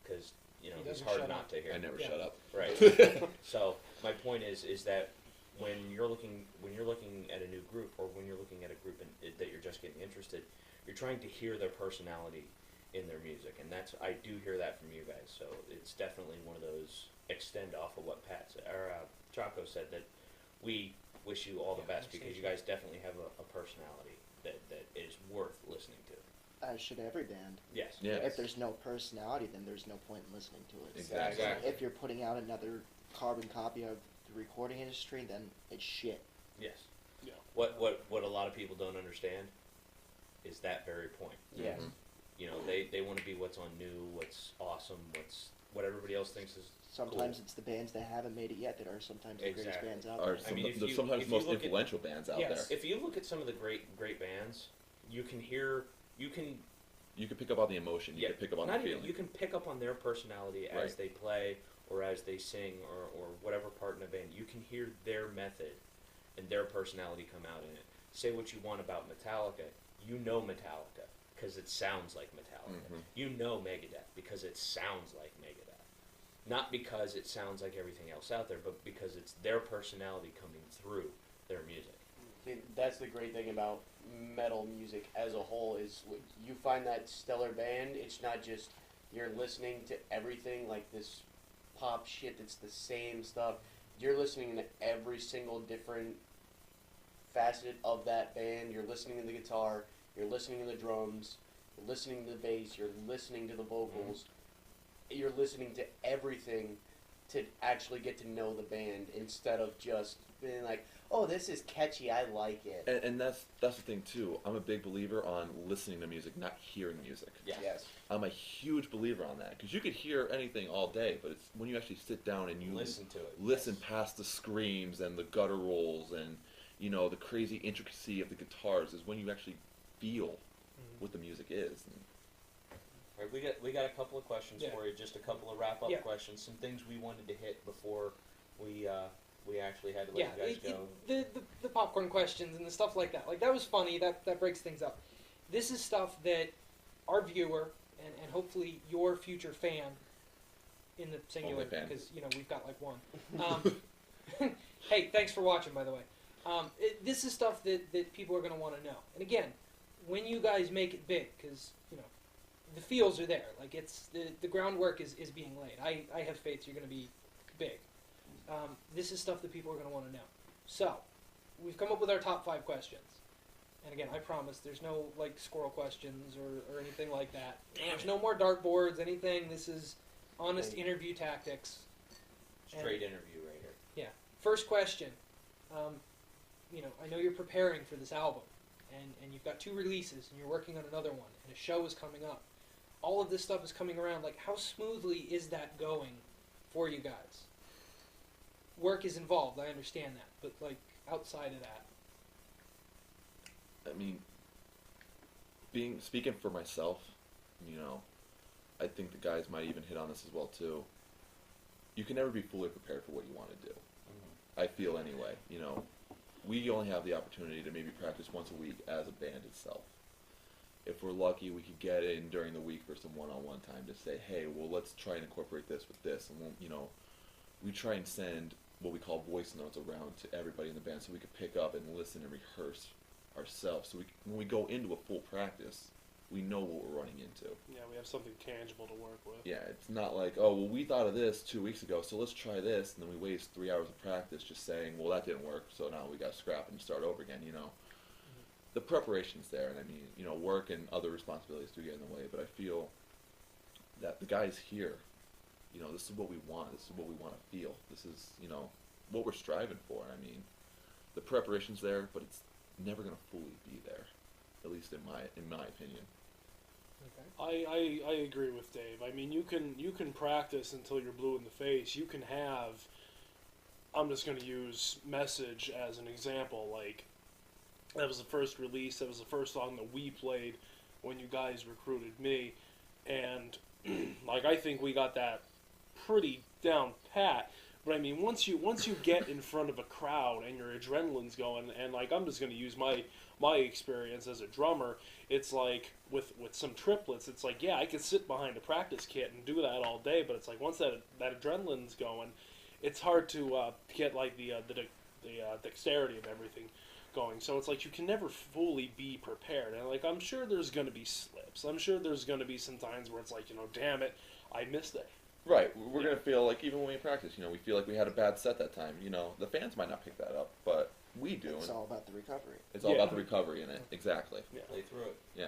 because you know He it's doesn't hard shut not up. to hear. I never Yeah. shut up. Right. So my point is that when you're looking at a new group or when you're looking at a group that you're just getting interested, you're trying to hear their personality in their music, and that's I do hear that from you guys. So it's definitely one of those extend off of what Pat said, or Chaco said, that we wish you all the Yeah, best because you guys definitely have a personality that is worth listening to. As should every band. Yes. Yeah. If there's no personality, then there's no point in listening to it. Exactly. If you're putting out another carbon copy of the recording industry, then it's shit. Yes. Yeah. What a lot of people don't understand is that very point. Yeah. Mhm. You know, they want to be what's on new, what's awesome, what everybody else thinks is Sometimes cool. it's the bands that haven't made it yet that are sometimes the greatest Exactly. bands out Are there. I mean, if the you- sometimes if you most look at- influential bands out Yes. there. If you look at some of the great bands, you can You can pick up on the emotion. You yeah, can pick up on the not even, feeling. you can pick up on their personality as Right. they play or as they sing or whatever part in a band. You can hear their method and their personality come out in it. Say what you want about Metallica, you know Metallica because it sounds like Metallica. Mhm. You know Megadeth because it sounds like Megadeth. Not because it sounds like everything else out there, but because it's their personality coming through their music. See, that's the great thing about metal music as a whole is you find that stellar band. It's not just you're listening to everything like this pop shit that's the same stuff. You're listening to every single different facet of that band. You're listening to the guitar. You're listening to the drums. You're listening to the bass. You're listening to the vocals. You're listening to everything to actually get to know the band instead of just being like, oh, this is catchy, I like it. And that's the thing too. I'm a big believer on listening to music, not hearing music. Yeah. Yes. I'm a huge believer on that because you could hear anything all day, but it's when you actually sit down and you Listen to it. listen Yes. past the screams and the gutter rolls and you know the crazy intricacy of the guitars is when you actually feel what the music is. And All right, we got a couple of questions Yeah. for you. Just a couple of wrap up Yeah. questions. Some things we wanted to hit before we actually had to let Yeah, you guys go. the popcorn questions and the stuff like that. Like, that was funny. That breaks things up. This is stuff that our viewer and hopefully your future fan, in the singular, Only fan. because, you know, we've got like one, Hey, thanks for watching, by the way. This is stuff that people are going to want to know. And again, when you guys make it big, because, the feels are there. Like, it's the groundwork is being laid. I have faith you're going to be big. This is stuff that people are going to want to know. So, we've come up with our top 5 questions. And again, I promise there's no, squirrel questions or anything like that. There's no more dartboards, anything. This is honest interview tactics. Straight interview right here. Yeah. First question. I know you're preparing for this album, and you've got 2 releases, and you're working on another one, and a show is coming up. All of this stuff is coming around. How smoothly is that going for you guys? Work is involved, I understand that, but, outside of that. I mean, speaking for myself, I think the guys might even hit on this as well too. You can never be fully prepared for what you want to do. I feel anyway. We only have the opportunity to maybe practice once a week as a band itself. If we're lucky, we could get in during the week for some one-on-one time to say, hey, well, let's try and incorporate this with this, and we try and send what we call voice notes around to everybody in the band so we could pick up and listen and rehearse ourselves. So when we go into a full practice, we know what we're running into. Yeah, we have something tangible to work with. Yeah, it's not like, oh, well, we thought of this 2 weeks ago, so let's try this, and then we waste 3 hours of practice just saying, well, that didn't work, so now we got to scrap and start over again, The preparation's there, and I mean, work and other responsibilities do get in the way, but I feel that the guys here, this is what we want, this is what we want to feel, this is, what we're striving for. I mean, the preparation's there, but it's never going to fully be there, at least in my opinion. Okay. I agree with Dave. I mean, you can practice until you're blue in the face. You can have, I'm just going to use Message as an example. That was the first release. That was the first song that we played when you guys recruited me, and I think we got that pretty down pat. But I mean, once you get in front of a crowd and your adrenaline's going, and I'm just going to use my experience as a drummer. It's with some triplets. It's yeah, I could sit behind a practice kit and do that all day. But it's once that adrenaline's going, it's hard to get the dexterity of everything going. So it's you can never fully be prepared. And I'm sure there's going to be slips. I'm sure there's going to be some times where it's damn it, I missed it. Right, we're going to feel even when we practice, we feel like we had a bad set that time. The fans might not pick that up, but we do. It's all about the recovery. It's all about the recovery in it, exactly. Yeah. Play through it. Yeah.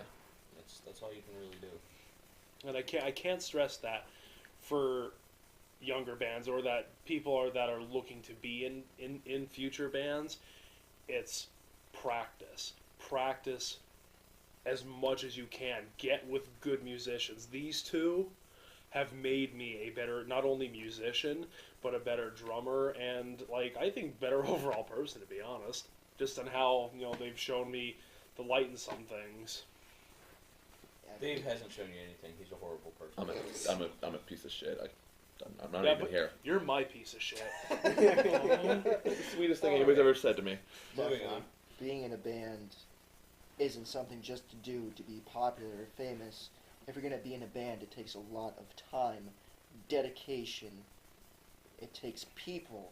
That's all you can really do. And I can't stress that for younger bands or that people that are looking to be in future bands. It's practice. Practice as much as you can. Get with good musicians. These 2 have made me a better, not only musician, but a better drummer, and I think better overall person, to be honest. Just on how they've shown me the light in some things. Dave hasn't shown you anything. He's a horrible person. I'm a piece of shit. I'm not even here. You're my piece of shit. It's the sweetest thing anybody's ever said to me. Moving on. Being in a band isn't something just to do to be popular or famous. If you're going to be in a band, it takes a lot of time, dedication. It takes people.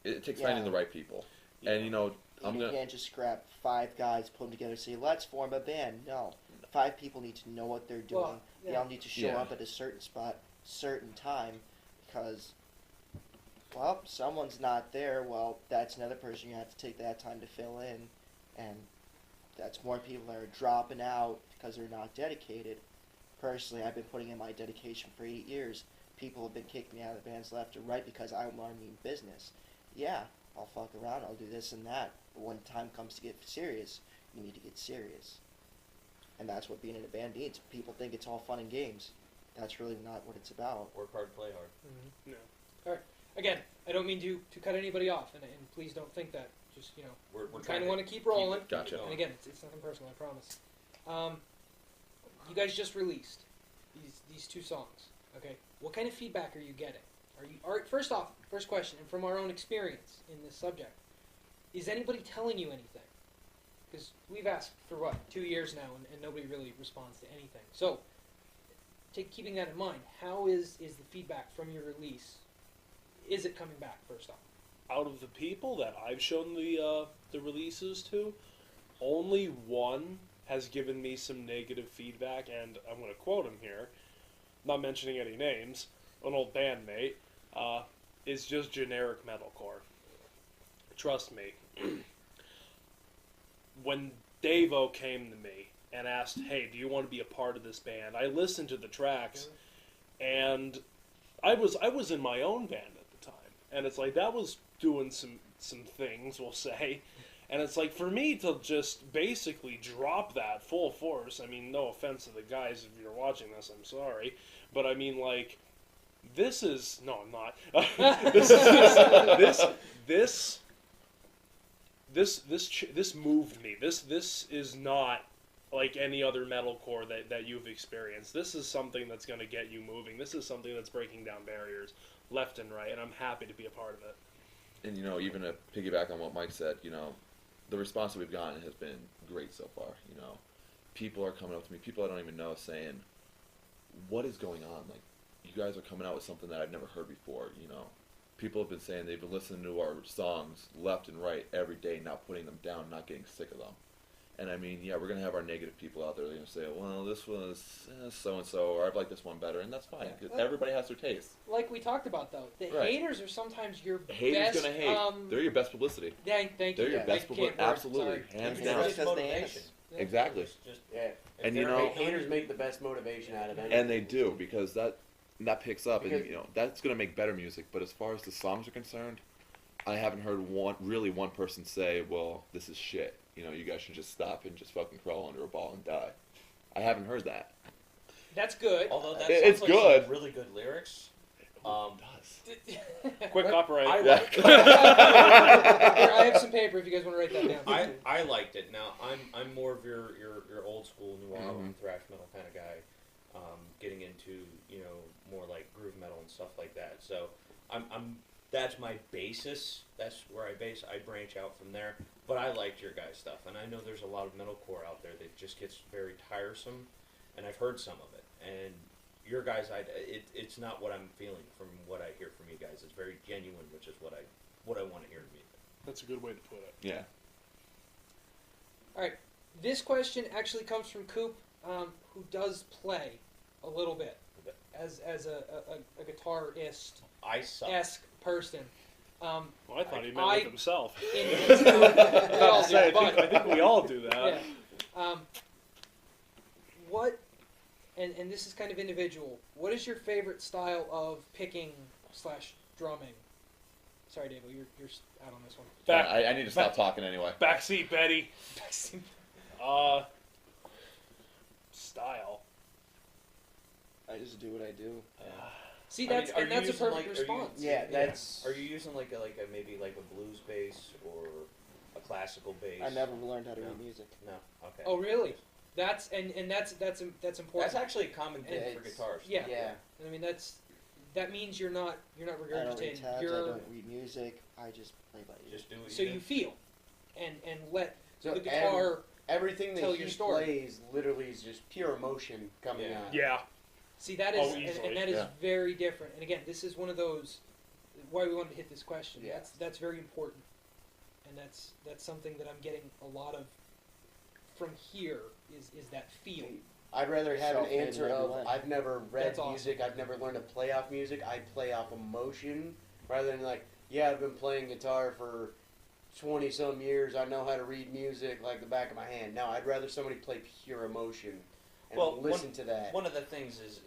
It takes finding the right people. Yeah. And You can't just scrap 5 guys, put them together, and say, let's form a band. No. 5 people need to know what they're doing. Well, yeah. They all need to show Yeah. up at a certain spot, certain time, because, well, someone's not there. Well, that's another person you have to take that time to fill in, and that's more people that are dropping out because they're not dedicated. Personally, I've been putting in my dedication for 8 years. People have been kicking me out of the bands left and right because I'm learning business. Yeah, I'll fuck around, I'll do this and that, but when time comes to get serious, you need to get serious. And that's what being in a band needs. People think it's all fun and games. That's really not what it's about. Work hard, play hard. Mm-hmm. No. All right. Again, I don't mean to cut anybody off, and please don't think that. Just We're we kind trying of to want to keep rolling. Gotcha. And again, it's nothing personal, I promise. You guys just released these 2 songs. Okay, what kind of feedback are you getting? First off, first question, and from our own experience in this subject, is anybody telling you anything? Because we've asked for 2 years now, and nobody really responds to anything. So, keeping that in mind, how is the feedback from your release is it coming back? First off, Out of the people that I've shown the releases to, only one has given me some negative feedback, and I'm going to quote him here, not mentioning any names, an old bandmate, is just generic metalcore. Trust me. When Davo came to me and asked, hey, do you want to be a part of this band? I listened to the tracks, and I was in my own band at the time, and it's like that was doing some things, we'll say. And it's like, for me to just basically drop that full force, I mean, no offense to the guys if you're watching this, I'm sorry, but I mean, like, this is, no, I'm not. This moved me. This is not like any other metalcore that you've experienced. This is something that's going to get you moving. This is something that's breaking down barriers left and right, and I'm happy to be a part of it. And, you know, even to piggyback on what Mike said, you know, the response that we've gotten has been great so far. You know, people are coming up to me, people I don't even know, saying, what is going on? Like, you guys are coming out with something that I've never heard before, you know. People have been saying they've been listening to our songs left and right every day, not putting them down, not getting sick of them. And I mean, yeah, we're going to have our negative people out there. They're going to say, well, this was so-and-so, or I'd like this one better, and that's fine, because everybody has their taste. like we talked about, though, the Right. haters are sometimes your Haters best... going to hate. They're your best publicity. Thank you. They're your best Can't publicity. word, Absolutely. sorry. Hands It's down. just motivation. Exactly. Just, Yeah. And, they're you know, hating- Haters make the best motivation out of anything. And they do, because that picks up, and, Because- you know, that's going to make better music. But as far as the songs are concerned, I haven't heard one person say, well, this is shit. You know, you guys should just stop and just fucking crawl under a ball and die. I haven't heard that. That's good. Although that It's sounds like good. some really good lyrics. It does. Quick copyright. I Yeah. liked it. Here, I have some paper if you guys want to write that down. I liked it. Now I'm more of your old school New Orleans thrash metal kind of guy, getting into more like groove metal and stuff like that. So I'm that's my basis. That's where I branch out from there. But I liked your guys' stuff, and I know there's a lot of metalcore out there that just gets very tiresome, and I've heard some of it. And your guys, it's not what I'm feeling from what I hear from you guys. It's very genuine, which is what I want to hear in music. That's a good way to put it. Yeah. All right. This question actually comes from Coop, who does play a little bit as a guitarist-esque I suck. person. Well, I thought he meant I- with himself. We all do, I think we all do that. yeah. What, and this is kind of individual, what is your favorite style of picking / drumming? Sorry, Dave, you're out on this one. Back, I need to stop talking anyway. backseat Betty. Style. I just do what I do. See, I mean, that's are and you that's a using, perfect like, are you- response. Yeah, that's. Are you using like a maybe like a blues bass or a classical bass? I never learned how to No. read music. No. Okay. Oh, really? That's that's important. That's actually a common thing for It's- guitars. Yeah. Yeah. I mean, that means you're not I don't read regurgitating. tabs. I You're don't read music. I just play by ear. Just do what so you you do. feel, and let So the guitar. everything tell that your he story. plays literally is just pure emotion coming Yeah. out. Yeah. See, that Oh, is, easily, and that is yeah. very different. And again, this is one of those why we wanted to hit this question. Yeah. That's very important, and that's something that I'm getting a lot of from here is that feel. I'd rather have an Self-made answer never of win. I've never read That's awesome. music, I've never learned to play off music, I play off emotion rather than like, yeah, I've been playing guitar for 20 some years, I know how to read music like the back of my hand. No, I'd rather somebody play pure emotion and Well, listen to that. One of the things is,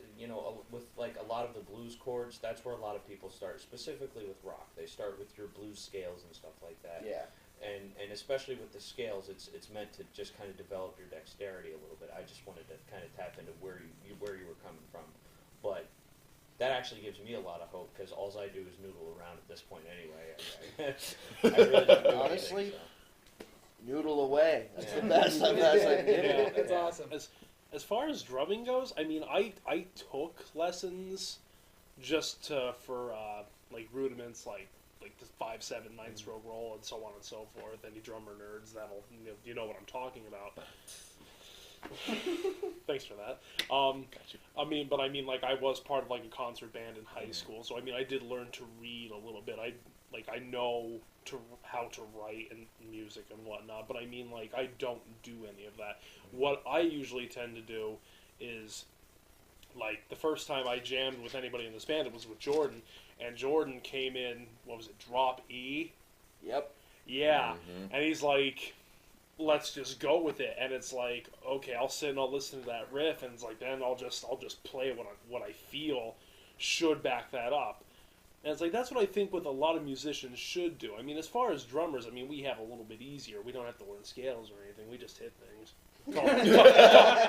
with like a lot of the blues chords, that's where a lot of people start, specifically with rock. They start with your blues scales and stuff like that. Yeah. And especially with the scales, it's meant to just kind of develop your dexterity a little bit. I just wanted to kind of tap into where you were coming from, but that actually gives me a lot of hope because all I do is noodle around at this point anyway. I really don't do Honestly, anything, so. Noodle away. That's Yeah. the best I can do. Yeah. That's awesome. As far as drumming goes, I mean, I took lessons just for like rudiments, like the 5/7 9 stroke roll and so on and so forth. Any drummer nerds that'll you know what I'm talking about. Thanks for that. I mean, like I was part of like a concert band in high school, so I mean, I did learn to read a little bit. I know how to write and music and whatnot, but I mean, like I don't do any of that. What I usually tend to do is, like, the first time I jammed with anybody in this band, it was with Jordan, and Jordan came in. What was it? Drop E. Yep. Yeah, and he's like, let's just go with it. And it's like, okay, I'll sit and I'll listen to that riff, and it's like, then I'll just play what I feel should back that up. And it's like, that's what I think what a lot of musicians should do. I mean, as far as drummers, I mean, we have a little bit easier. We don't have to learn scales or anything. We just hit things.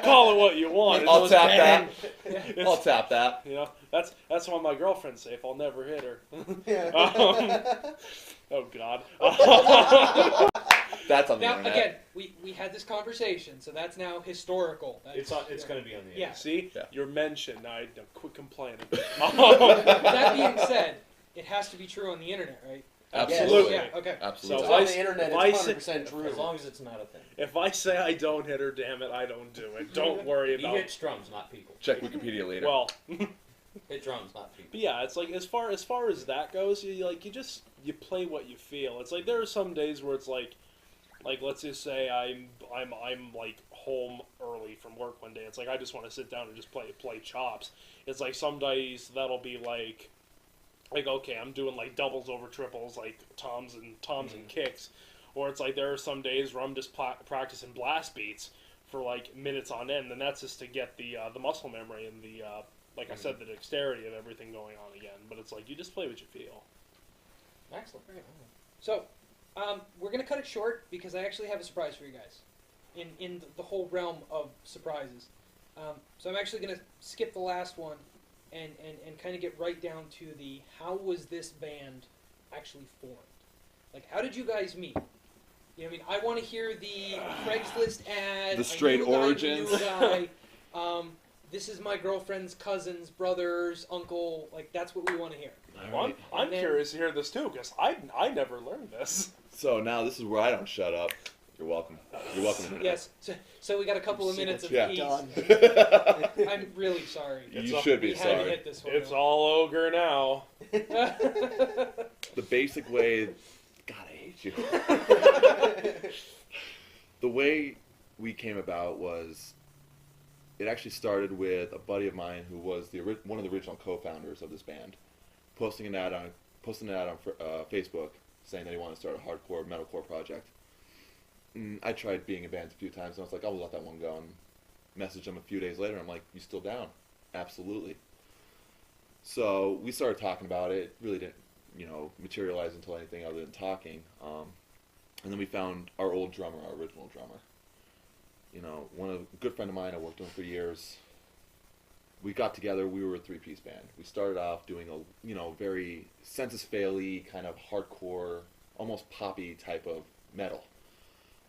Call it what you want. I'll tap bang. that. I'll tap that. You know, that's why my girlfriend's safe. I'll never hit her. Oh God. That's on the Now, internet. again, we had this conversation, so that's now historical. It's going to be on the Yeah. See, Yeah. you're mentioned. Now, quit complaining. That being said, it has to be true on the internet, right? Absolutely. Yeah, okay. Absolutely. So on the internet, if I it's say- 100% true. As long as it's not a thing. If I say I don't hit her, damn it, I don't do it. Don't worry He about. hits drums, not people. Check Wikipedia later. Well, Hit drums, not people. but yeah, it's like as far as that goes, you play what you feel. It's like there are some days where it's like let's just say I'm like home early from work one day. It's like I just want to sit down and just play chops. It's like some days that'll be like okay, I'm doing like doubles over triples, like toms and kicks, or it's like there are some days where I'm just practicing blast beats for like minutes on end, and that's just to get the muscle memory and the like I said, the dexterity of everything going on again. But it's like you just play what you feel. Excellent. So, we're going to cut it short because I actually have a surprise for you guys in the whole realm of surprises. So I'm actually going to skip the last one and kind of get right down to the how was this band actually formed? Like, how did you guys meet? You know, I mean, I want to hear the Craigslist ad. The straight I knew a guy who origins. knew a guy. This is my girlfriend's cousin's brother's uncle. Like, that's what we want to hear. Well, I'm And then- curious to hear this too, because I never learned this. So now this is where I don't shut up. You're welcome. You're welcome. Internet. Yes. So we got a couple of minutes of Yeah. peace. Done. I'm really sorry. You should We be had to sorry. hit this one. It's all ogre now. The basic way. God, I hate you. The way we came about was, it actually started with a buddy of mine who was one of the original co-founders of this band, posting an ad on Facebook saying that he wanted to start a hardcore metalcore project. I tried being in bands a few times, and I was like, I'll let that one go. And messaged him a few days later. I'm like, you still down? Absolutely. So we started talking about it. It really didn't, materialize into anything other than talking. And then we found our old drummer, our original drummer. A good friend of mine, I worked with him for years. We got together, we were a three-piece band. We started off doing a, very Census Fail-y kind of hardcore, almost poppy type of metal.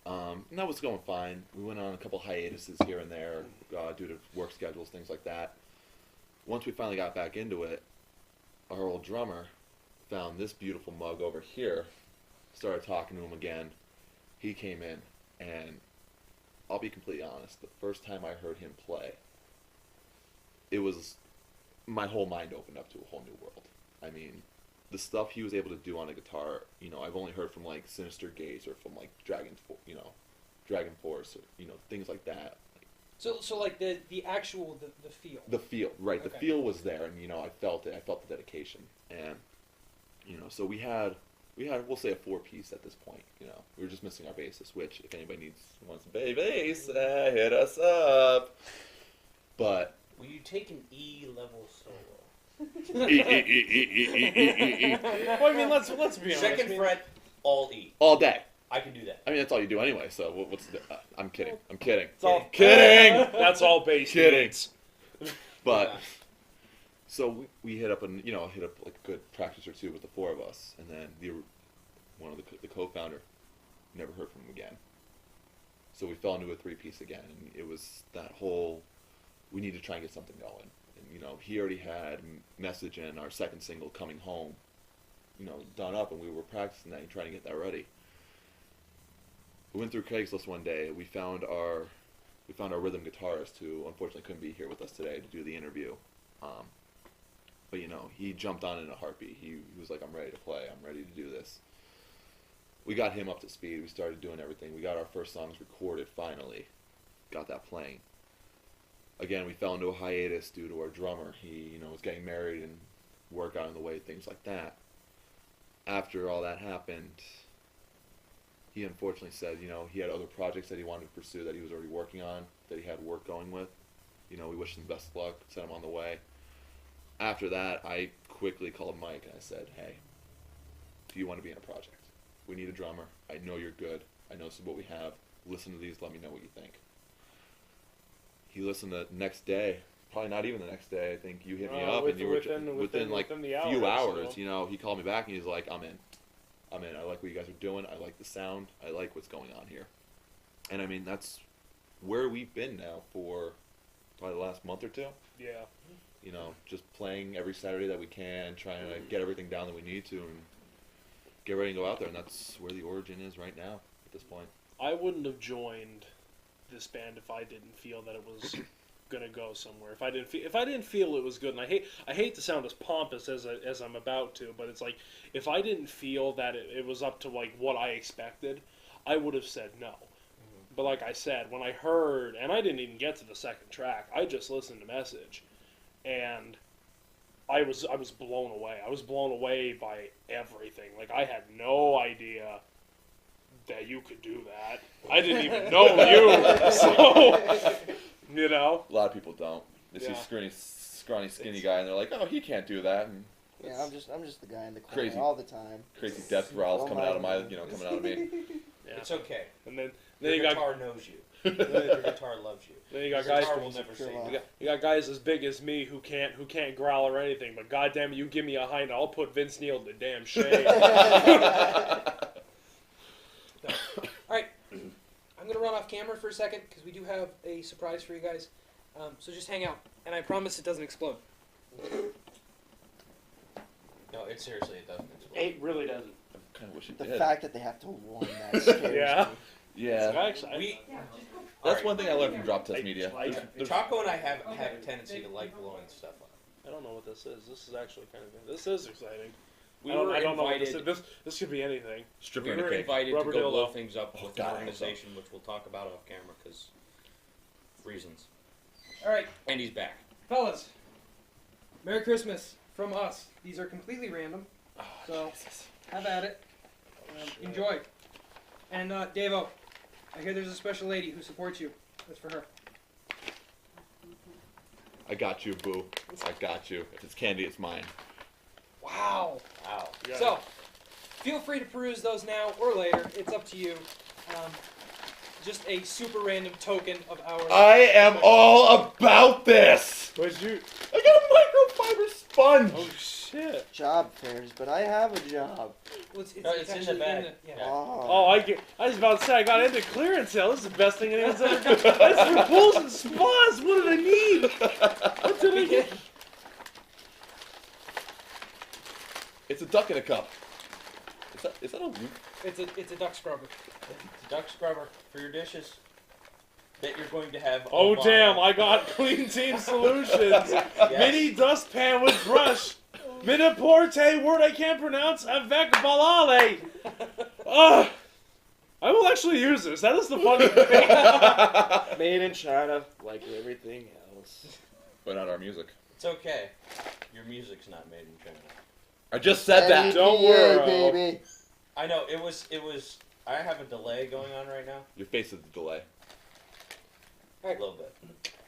And that was going fine. We went on a couple hiatuses here and there due to work schedules, things like that. Once we finally got back into it, our old drummer found this beautiful mug over here, started talking to him again. He came in, and I'll be completely honest, the first time I heard him play, it was, my whole mind opened up to a whole new world. I mean, the stuff he was able to do on a guitar, I've only heard from like Sinister Gaze or from like Dragon Force, or, things like that. So like the actual the feel. The feel, right? The Okay. feel was there, and I felt it. I felt the dedication, and so we had we'll say a 4-piece at this point. We were just missing our bassist, which if anybody wants a bass, hit us up. But Will you take an E level solo? Well, I mean, let's be honest. Second I mean, fret, all E. all day. I can do that. I mean, that's all you do anyway. So what's the? I'm kidding. I'm kidding. It's all Kidding. That's all bass. Kidding. beats. But so we hit up like a good practice or two with the four of us, and then one of the co-founder never heard from him again. So we fell into a 3-piece again, and it was that whole, we need to try and get something going. And he already had Message and our second single, Coming Home, done up, and we were practicing that and trying to get that ready. We went through Craigslist one day. We found our we found our rhythm guitarist who unfortunately couldn't be here with us today to do the interview. But you know, he jumped on in a heartbeat. He was like, I'm ready to play. I'm ready to do this. We got him up to speed. We started doing everything. We got our first songs recorded finally. Got that playing. Again, we fell into a hiatus due to our drummer. He, you know, was getting married and work got in the way, things like that. After all that happened, he unfortunately said, you know, he had other projects that he wanted to pursue that he was already working on, that he had work going with. You know, we wished him best of luck, sent him on the way. After that, I quickly called Mike and I said, hey, do you want to be in a project? We need a drummer. I know you're good. I know this is what we have. Listen to these. Let me know what you think. He listened the next day. Probably not even the next day. I think you hit me up and you were within like the a few hours. So. You know, he called me back and he's like, I'm in. I like what you guys are doing. I like the sound. I like what's going on here. And I mean, that's where we've been now for probably the last month or two. Yeah. You know, just playing every Saturday that we can, trying to get everything down that we need to, and get ready to go out there. And that's where the origin is right now at this point. I wouldn't have joined this band if I didn't feel that it was gonna go somewhere. If I didn't feel it was good, and I hate to sound as pompous as I'm about to, but it's like if I didn't feel that it was up to like what I expected, I would have said no. But like I said, when I heard, and I didn't even get to the second track, I just listened to Message, and I was blown away. I was blown away by everything. Like I had no idea that you could do that. I didn't even know you. So, you know. A lot of people don't. They see scrawny, skinny guy, and they're like, "Oh, he can't do that." And Yeah, I'm just the guy in the corner Crazy. all the time. crazy death growls coming out of my, coming out of me. Yeah. It's okay. And then Your you got guitar knows you. Your guitar loves you. then you Your got guys guitar will never say no. you got guys as big as me who can't growl or anything. But goddamn it, you give me a high note, I'll put Vince Neil to damn shame. All right, I'm going to run off camera for a second because we do have a surprise for you guys. So just hang out, and I promise it doesn't explode. No, it seriously, it doesn't explode. It really doesn't. I kind of wish it The did. fact that they have to warn that scares Yeah. me. Yeah, We, that's one thing I learned from Drop Test Media. Chaco and I have a tendency to like blowing stuff up. I don't know what this is. This is actually kind of this is exciting. We I were don't know what invited. this could be anything. Stripper We and a were cake. invited Rubber to go blow dildo. things up with God, I an hope organization, which we'll talk about off camera because reasons. All right, And he's back. fellas, Merry Christmas from us. These are completely random, so have at it. Enjoy. And Davo, I hear there's a special lady who supports you. That's for her. I got you, boo. I got you. If it's candy, it's mine. Wow. Wow. Yeah. So, feel free to peruse those now or later. It's up to you. Just a super random token of our... I am all about this. What'd you? I got a microfiber sponge. Oh shit! Job fairs, but I have a job. Well, it's No, it's in the actually bag. yeah. Yeah. Oh, I was about to say I got into clearance sale. This is the best thing anyone's ever done. That's for pools and spas. What did I need? What did I get? It's a duck in a cup. Is that a loop? It's a duck scrubber. Duck scrubber for your dishes that you're going to have. Oh on damn! I got Clean Team Solutions. Yes. Mini dustpan with brush. Miniporte, word I can't pronounce. Avec balale. Ugh. I will actually use this. That is the funny thing. Made in China, like everything else. But not our music. It's okay. Your music's not made in China. I just said that. Don't NDA, worry. baby. I know it was. I have a delay going on right now. Your face is the delay. A little bit.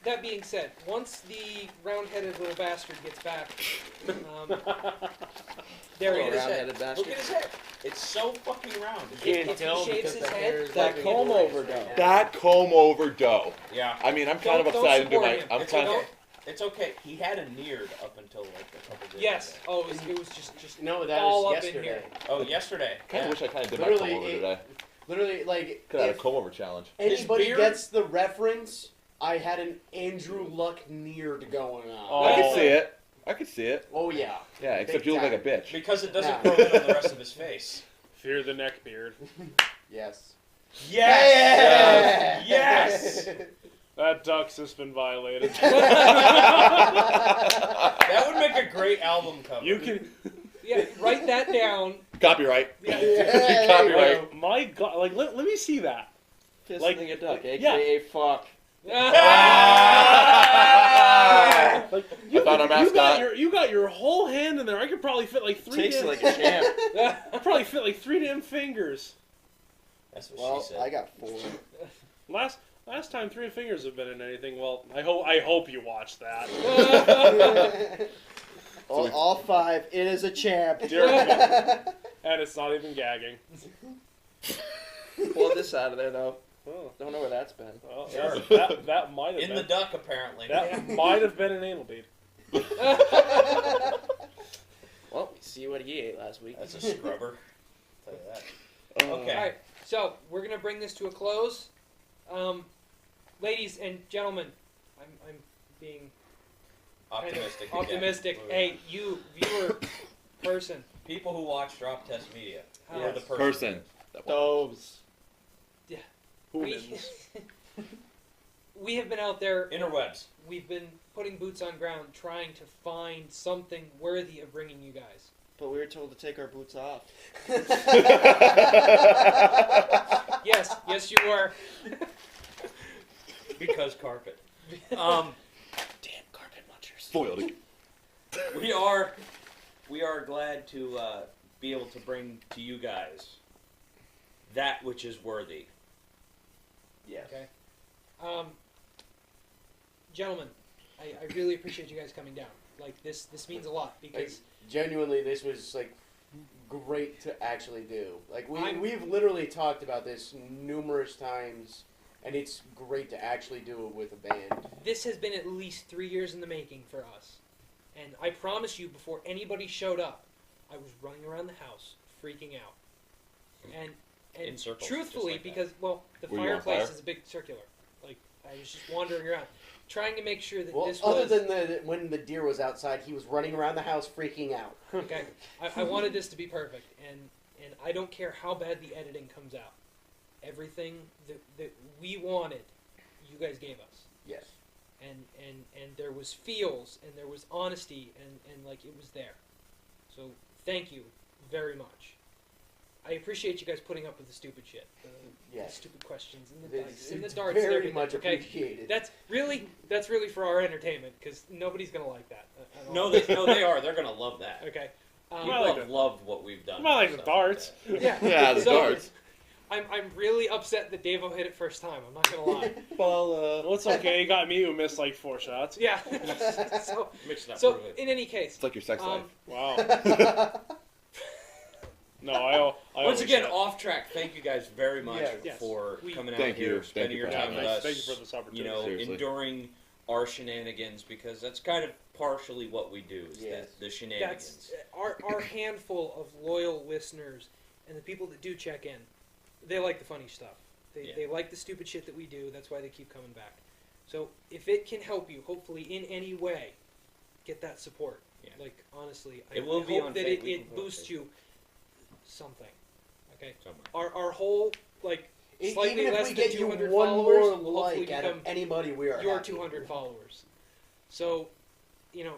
That being said, once the round-headed little bastard gets back, there he Look at his is. head. round-headed bastard. Look at his head. It's so fucking round. If he shaves his head, That comb over dough. That comb over dough. Yeah. I mean, I'm kind of Don't upset. support My, him. I'm It's kind okay. of. It's okay. He had a neared up until like a couple days yes. ago. Oh, it was just No, that all was up in yesterday. here. Oh, yesterday. Kind of Yeah. wish I kind of did my comb Literally, over it- today. Literally, like, Could have had a if comb over challenge. anybody beard- gets the reference, I had an Andrew Luck neared going on. Oh. I could see it. I could see it. Oh, yeah. Yeah, except Big you look like a time. bitch. Because it doesn't Nah. grow in on the rest of his face. Fear the neck beard. Yes. Yes. Yeah! Yes. That duck's just been violated. That would make a great album cover. You can. Yeah, write that down. Copyright. Yeah. Copyright. My God, like let me see that. Fisting Like- a duck, yeah. aka fuck. Like I found our mascot. you got your whole hand in there. I could probably fit like three. Takes it damn, like a champ. I probably fit like 3 damn fingers. That's what Well, she said. I got 4. Last time 3 fingers have been in anything. Well, I hope you watched that. all 5. It is a champ. Dear God. And it's not even gagging. Pull this out of there though. Oh, Don't know where that's been. well, Sure. that might have In been the duck, apparently. that might have been an anal bead. Well, we see what he ate last week. That's a scrubber. I'll tell you that. Okay. All right, so we're gonna bring this to a close. Ladies and gentlemen, I'm being Optimistic. kind of optimistic. Hey, you viewer, person, People who watch Drop Test Media. uh, Or the Person. Those. we, Humans. we have been out there. Interwebs. We've been putting boots on ground, trying to find something worthy of bringing you guys. But we were told to take our boots off. Yes, you were. Because carpet. Damn carpet munchers. Foiled. We are glad to be able to bring to you guys that which is worthy. Yes. Okay. Gentlemen, I really appreciate you guys coming down. Like this means a lot because Genuinely, this was like great to actually do. Like I'm- we've literally talked about this numerous times, and it's great to actually do it with a band. this has been at least 3 years in the making for us. And I promise you, before anybody showed up, I was running around the house freaking out. And In circles, truthfully, just like because well, the Were you on fireplace fire? is a big circular. Like I was just wandering around, trying to make sure that Well, this other was than when the deer was outside, he was running around the house freaking out. okay. I wanted this to be perfect, and I don't care how bad the editing comes out. Everything that we wanted, you guys gave us. Yes. And there was feels and there was honesty and like it was there. So thank you very much. I appreciate you guys putting up with the stupid shit, the Yes. stupid questions and the It's, dice and the it's darts and very everything. much Okay, appreciated. that's really for our entertainment because nobody's gonna like that. At all. No, they are. They're gonna love that. Okay. People I like have it. loved what we've done. I like the Stuff darts. that. Yeah. Yeah, the So, darts. I'm really upset that Davo hit it first time. I'm not gonna lie. Well, it's okay. You got me who missed like 4 shots. Yeah. so Mix it up so real good. in any case, It's like your sex life. Wow. No, I Once always again, have. off track. Thank you guys very much Yes. for We- coming out Thank here, you. spending Thank you your for time having with us. us. Thank you for this opportunity. You know, Seriously. enduring our shenanigans because that's kind of partially what we do. Is Yes. the shenanigans. that's our handful of loyal listeners and the people that do check in. They like the funny stuff. Yeah. They like the stupid shit that we do. That's why they keep coming back. So if it can help you, hopefully in any way, get that support. Yeah. Like honestly, It I will be hope on that Fa- we can it put it on boosts Facebook. you something. Okay. Somewhere. Our whole like slightly Even if less we than get you 200 one followers more will hopefully like out of become anybody, we are your happy. 200 followers. So, you know,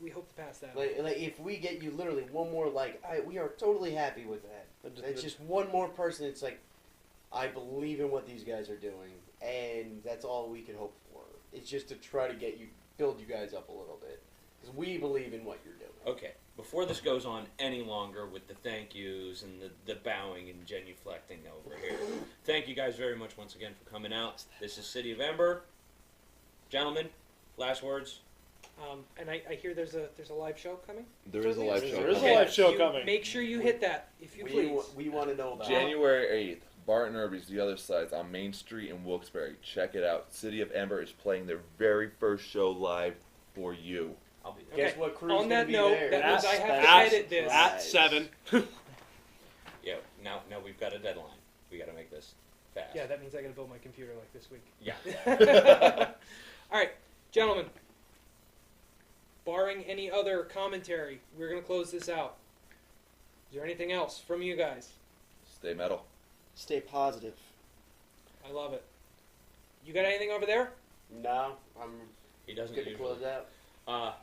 we hope to pass that. Like if we get you literally one more like, we are totally happy with that. It's just one more person. It's like, I believe in what these guys are doing, and that's all we can hope for. It's just to try to build you guys up a little bit, because we believe in what you're doing. Okay, before this goes on any longer with the thank yous and the bowing and genuflecting over here, thank you guys very much once again for coming out. This is City of Ember. Gentlemen, last words. And I hear there's a live show coming. There is a live show. There is a coming. live show you coming. Make sure you hit that if you please. We want to know about it. January 8th, Barton Irby's The Other Sides on Main Street in Wilkes-Barre. Check it out. City of Ember is playing their very first show live for you. I'll be there. Guess what crew's On gonna that be note, there? that means I have to At- edit this. At 7. Yeah. Now we've got a deadline. We got to make this fast. Yeah, that means I got to build my computer like this week. Yeah. All right, gentlemen. Barring any other commentary, we're gonna close this out. Is there anything else from you guys? Stay metal. Stay positive. I love it. You got anything over there? No, I'm He doesn't good to usually. close out.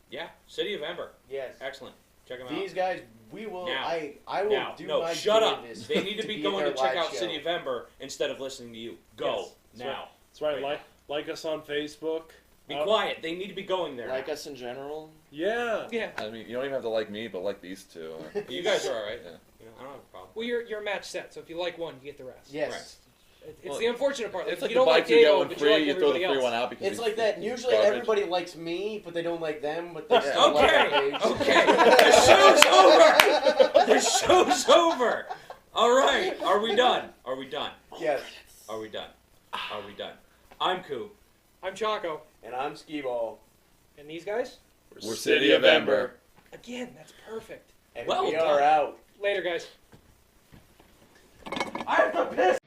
Yeah, City of Ember. Yes. Excellent. Check them out. These guys, we will. Now. I will Now, do no, my shut up. damnedest They need to be at going their to check live out show. City of Ember instead of listening to you. Go Yes, that's now. That's right. Right. Like us on Facebook. Be quiet. They need to be going there. Like us in general. Yeah. Yeah. I mean, you don't even have to like me, but like these two. You guys are all right. Yeah. You know, I don't have a problem. Well, you're match set, so if you like one, you get the rest. Yes. Right. It's Well, the unfortunate part. Like, It's if like you the don't buy like two get Diego, one but free. you like You throw the everybody free else. one out because It's like that. Usually garbage. everybody likes me, but they don't like them. But they Yeah. still like Okay. the page. Okay. The show's over. The show's over. All right. Are we done? Are we done? Yes. Are we done? Are we done? I'm Coop. I'm Chaco. And I'm Skee Ball. And these guys? We're City of Ember. Again, that's perfect. And Well we done. are out. Later, guys. I have to piss.